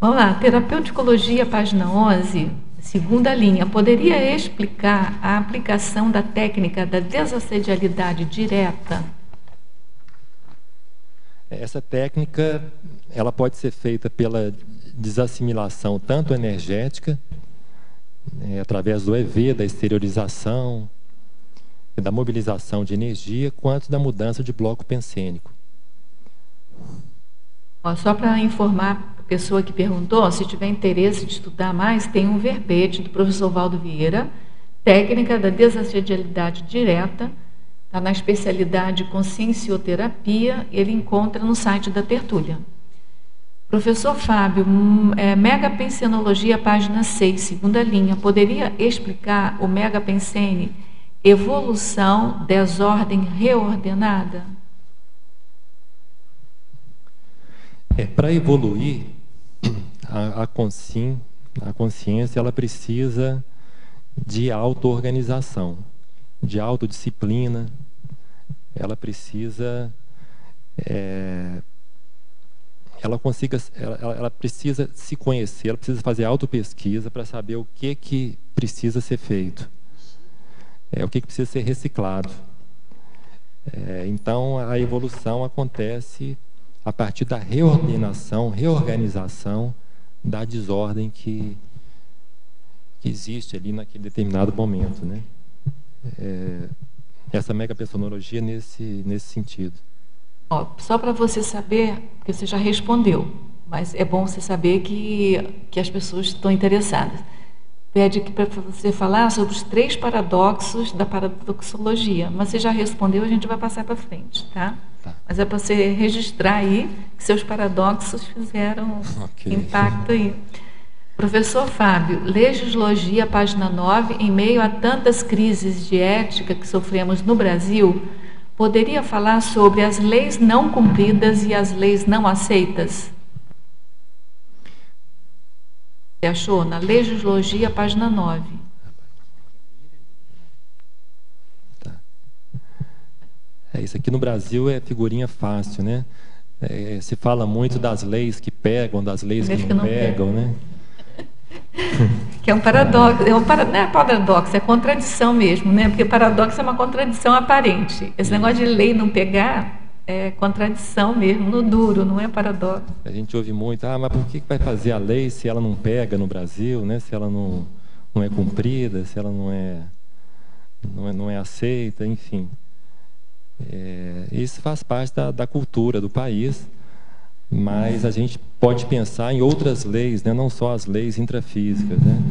Vamos lá, terapeuticologia, página 11, segunda linha. Poderia explicar a aplicação da técnica da desassedialidade direta? Essa técnica, ela pode ser feita pela desassimilação tanto energética, através do EV, da exteriorização, da mobilização de energia, quanto da mudança de bloco pensênico. Só para informar a pessoa que perguntou, se tiver interesse de estudar mais, tem um verbete do professor Valdo Vieira, técnica da desassedialidade direta, está na especialidade consciencioterapia, ele encontra no site da Tertúlia. Professor Fábio, megapensenologia, página 6, segunda linha, poderia explicar o megapensene, evolução, desordem reordenada? Para evoluir, a consciência ela precisa de auto-organização, de autodisciplina, ela precisa ela precisa se conhecer, ela precisa fazer autopesquisa para saber o que precisa ser feito, o que precisa ser reciclado. Então, a evolução acontece a partir da reorganização da desordem que existe ali naquele determinado momento, né? Essa megapensenologia nesse sentido. Só para você saber, porque você já respondeu, mas é bom você saber que as pessoas estão interessadas. Pede para você falar sobre os 3 paradoxos da paradoxologia, mas você já respondeu, a gente vai passar para frente, tá? Mas é para você registrar aí que seus paradoxos fizeram impacto aí. Professor Fábio, legislogia, página 9, em meio a tantas crises de ética que sofremos no Brasil, poderia falar sobre as leis não cumpridas e as leis não aceitas? Você achou? Na legislogia, página 9. Tá. Isso aqui no Brasil é figurinha fácil, né? Se fala muito das leis que pegam, das leis que não pegam, né? Que é um paradoxo, não é paradoxo, é contradição mesmo, né? Porque paradoxo é uma contradição aparente. Esse negócio de lei não pegar é contradição mesmo, no duro, não é paradoxo. A gente ouve muito, mas por que vai fazer a lei se ela não pega no Brasil, né? Se ela não é cumprida, se ela não é aceita, enfim. Isso faz parte da cultura do país, mas a gente pode pensar em outras leis, né? Não só as leis intrafísicas, né?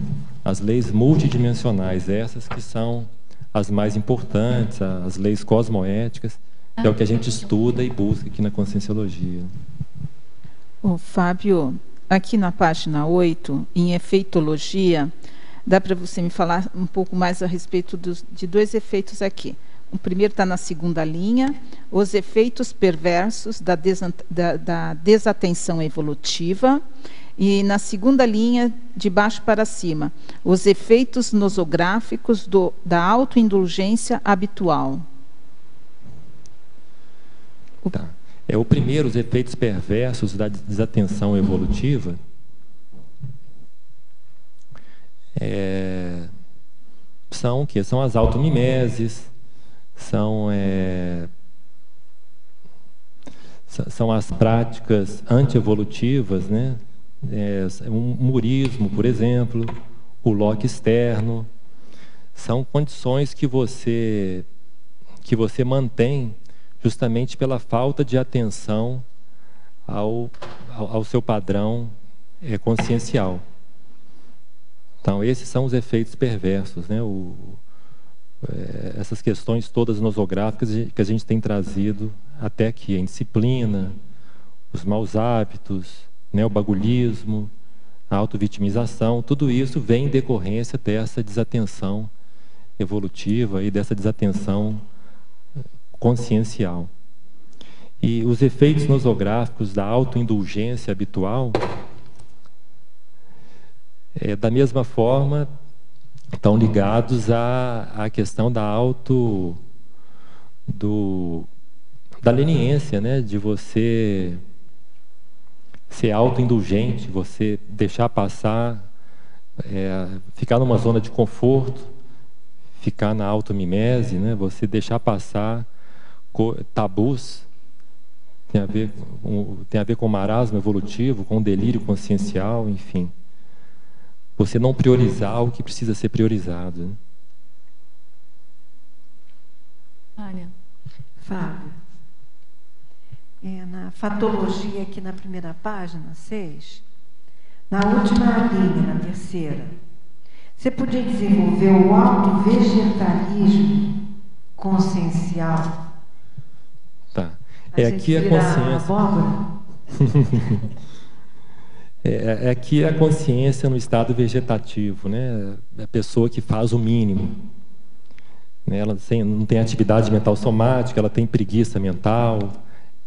As leis multidimensionais, essas que são as mais importantes, as leis cosmoéticas, que é o que a gente estuda e busca aqui na Conscienciologia. Fábio, aqui na página 8, em efeitologia, dá para você me falar um pouco mais a respeito de 2 efeitos aqui. O primeiro está na segunda linha, os efeitos perversos da desatenção evolutiva, e na segunda linha, de baixo para cima, os efeitos nosográficos da autoindulgência habitual. Tá. O primeiro, os efeitos perversos da desatenção evolutiva, são o quê? São as automimeses, são as práticas antievolutivas, né? O murismo, por exemplo, o loque externo. São condições que você mantém justamente pela falta de atenção ao seu padrão consciencial. Então, esses são os efeitos perversos, né? Essas questões todas nosográficas que a gente tem trazido até aqui, a indisciplina, os maus hábitos, né? O bagulhismo, a autovitimização, tudo isso vem em decorrência dessa desatenção evolutiva e dessa desatenção consciencial. E os efeitos nosográficos da autoindulgência habitual, da mesma forma, estão ligados à questão da da leniência, né? De você ser autoindulgente, você deixar passar, ficar numa zona de conforto, ficar na automimese, né? Você deixar passar tabus, tem a ver com o marasmo evolutivo, com o delírio consciencial, enfim. Você não priorizar o que precisa ser priorizado, né? Ania. Fábio, na fatologia, aqui na primeira página, 6, na última linha, na terceira, você podia desenvolver o autovegetalismo consciencial? Tá. Aqui a consciência. Aqui a consciência no estado vegetativo, né? A pessoa que faz o mínimo. Ela não tem atividade mental somática, ela tem preguiça mental,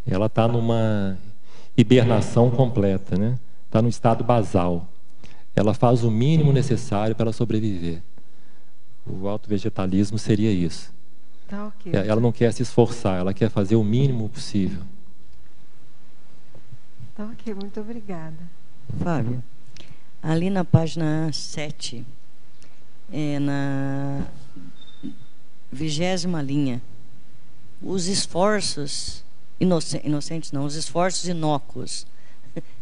ela está numa hibernação completa, né? Está no estado basal. Ela faz o mínimo necessário para ela sobreviver. O autovegetalismo seria isso. Tá, ok. Ela não quer se esforçar, ela quer fazer o mínimo possível. Tá, ok, muito obrigada. Fábio, ali na página 7, na 20ª linha, os esforços inocentes não, os esforços inócuos.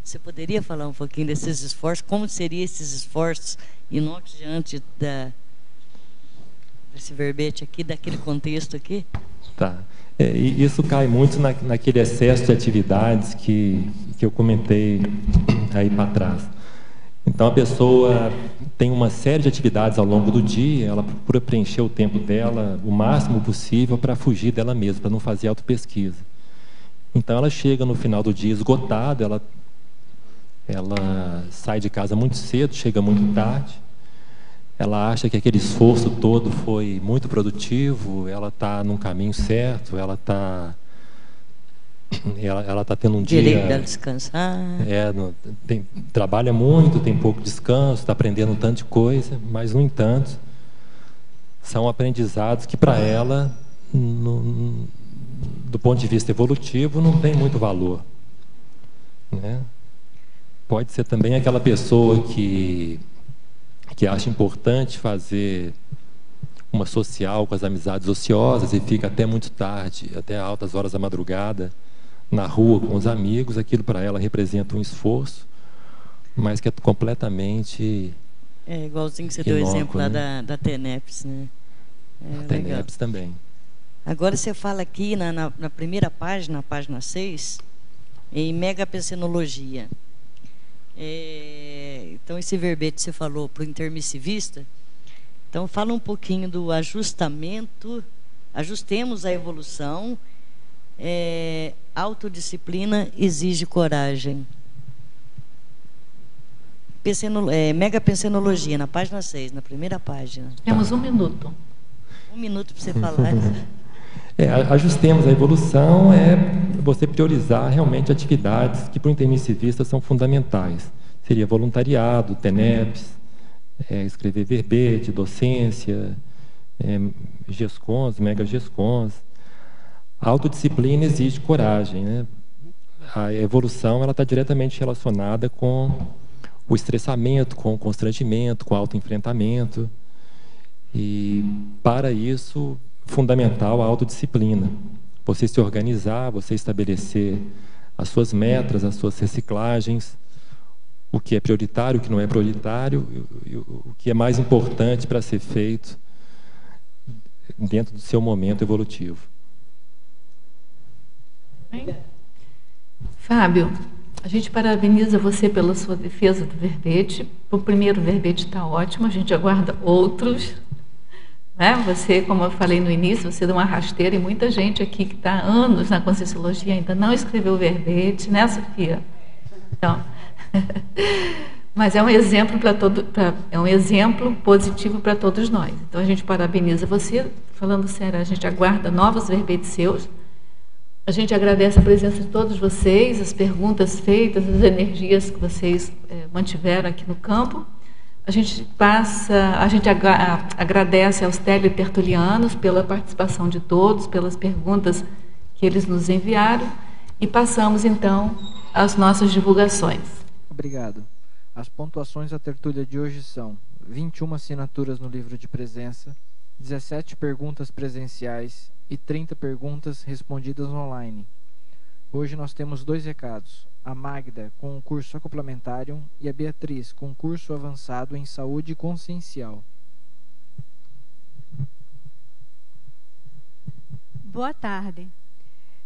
Você poderia falar um pouquinho desses esforços? Como seriam esses esforços inócuos diante desse verbete aqui, daquele contexto aqui? Tá. E isso cai muito naquele excesso de atividades que eu comentei aí para trás. Então, a pessoa tem uma série de atividades ao longo do dia, ela procura preencher o tempo dela o máximo possível para fugir dela mesma, para não fazer autopesquisa. Então, ela chega no final do dia esgotada, ela sai de casa muito cedo, chega muito tarde, ela acha que aquele esforço todo foi muito produtivo, ela está num caminho certo, ela está tendo um dia... Direito dela descansar. Trabalha muito, tem pouco descanso, está aprendendo um tanto de coisa, mas, no entanto, são aprendizados que, para ela, do ponto de vista evolutivo, não tem muito valor, né? Pode ser também aquela pessoa que acha importante fazer uma social com as amizades ociosas e fica até muito tarde, até altas horas da madrugada, na rua com os amigos. Aquilo para ela representa um esforço, mas que é completamente igualzinho que você deu o exemplo lá, né? da TENEPS, né? A TENEPS também. Agora você fala aqui na primeira página, página 6, em megapensenologia. Então, esse verbete você falou para o intermissivista. Então, fala um pouquinho do ajustamento. Ajustemos a evolução. Autodisciplina exige coragem. Megapensenologia, na página 6, na primeira página. Temos 1 minuto. 1 minuto para você falar. Ajustemos a evolução você priorizar realmente atividades que para o intermissivista são fundamentais. Seria voluntariado, TENEPS, escrever verbete, docência, GESCONs, mega-GESCONs. A autodisciplina exige coragem, né? A evolução ela está diretamente relacionada com o estressamento, com o constrangimento, com o autoenfrentamento. E, para isso, fundamental a autodisciplina. Você se organizar, você estabelecer as suas metas, as suas reciclagens, o que é prioritário, o que não é prioritário, o que é mais importante para ser feito dentro do seu momento evolutivo. Fábio, a gente parabeniza você pela sua defesa do verbete. O primeiro verbete está ótimo, a gente aguarda outros. Né? Você, como eu falei no início, você deu uma rasteira e muita gente aqui que está há anos na Conscienciologia ainda não escreveu o verbete, né, Sofia? Então, mas é um exemplo é um exemplo positivo para todos nós. Então a gente parabeniza você. Falando sério, a gente aguarda novos verbetes seus. A gente agradece a presença de todos vocês, as perguntas feitas, as energias que vocês mantiveram aqui no campo. A gente agradece aos teletertulianos pela participação de todos, pelas perguntas que eles nos enviaram, e passamos então às nossas divulgações. Obrigado. As pontuações da tertúlia de hoje são 21 assinaturas no livro de presença, 17 perguntas presenciais e 30 perguntas respondidas online. Hoje nós temos 2 recados. A Magda com o curso Acoplamentarium e a Beatriz com o curso avançado em Saúde Consciencial. Boa tarde.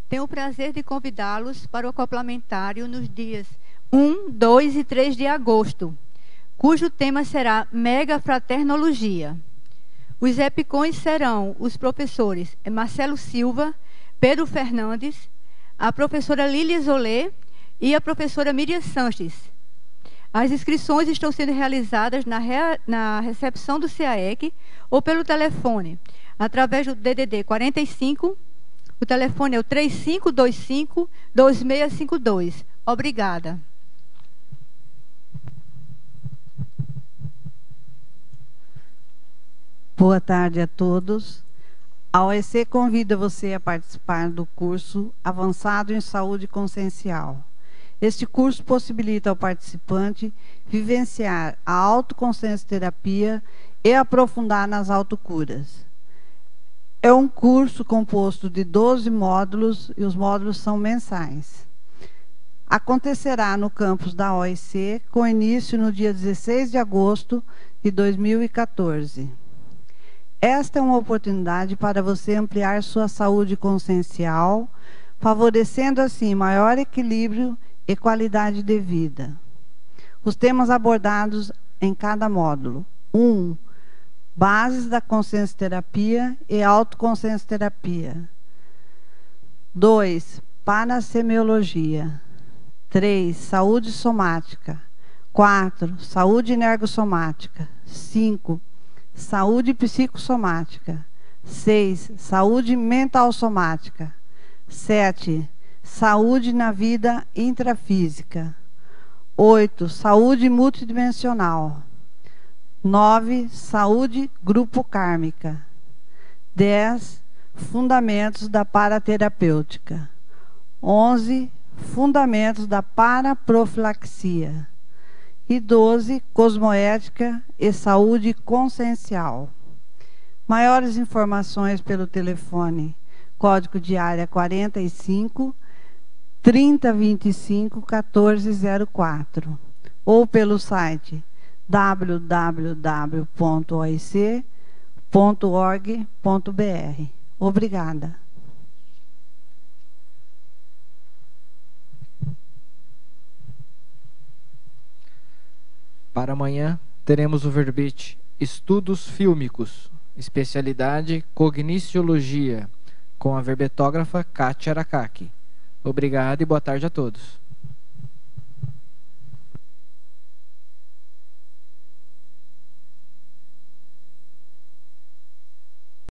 Tenho o prazer de convidá-los para o Acoplamentário nos dias 1, 2 e 3 de agosto, cujo tema será Mega Fraternologia. Os epicões serão os professores Marcelo Silva, Pedro Fernandes, a professora Lília Zolé e a professora Miriam Sanches. As inscrições estão sendo realizadas na recepção do CAEC ou pelo telefone, através do DDD 45, o telefone é o 3525-2652. Obrigada. Boa tarde a todos. A OEC convida você a participar do curso Avançado em Saúde Consciencial. Este curso possibilita ao participante vivenciar a autoconsciencioterapia e aprofundar nas autocuras. É um curso composto de 12 módulos e os módulos são mensais. Acontecerá no campus da OEC com início no dia 16 de agosto de 2014. Esta é uma oportunidade para você ampliar sua saúde consciencial, favorecendo assim maior equilíbrio e qualidade de vida. Os temas abordados em cada módulo: 1. Bases da consciencioterapia e autoconsciencioterapia. 2. Panasemiologia. 3. Saúde somática. 4. Saúde energossomática. 5. Saúde psicossomática. 6. Saúde mental somática. 7. Saúde na vida intrafísica. 8. Saúde multidimensional. 9. Saúde grupo kármica. 10. Fundamentos da paraterapêutica. 11. Fundamentos da paraprofilaxia. E 12. Cosmoética e saúde consciencial. Maiores informações pelo telefone, código de área 45 3025 1404, ou pelo site www.oic.org.br. Obrigada. Para amanhã, teremos o verbete Estudos Fílmicos, especialidade Cogniciologia, com a verbetógrafa Kátia Arakaki. Obrigado e boa tarde a todos.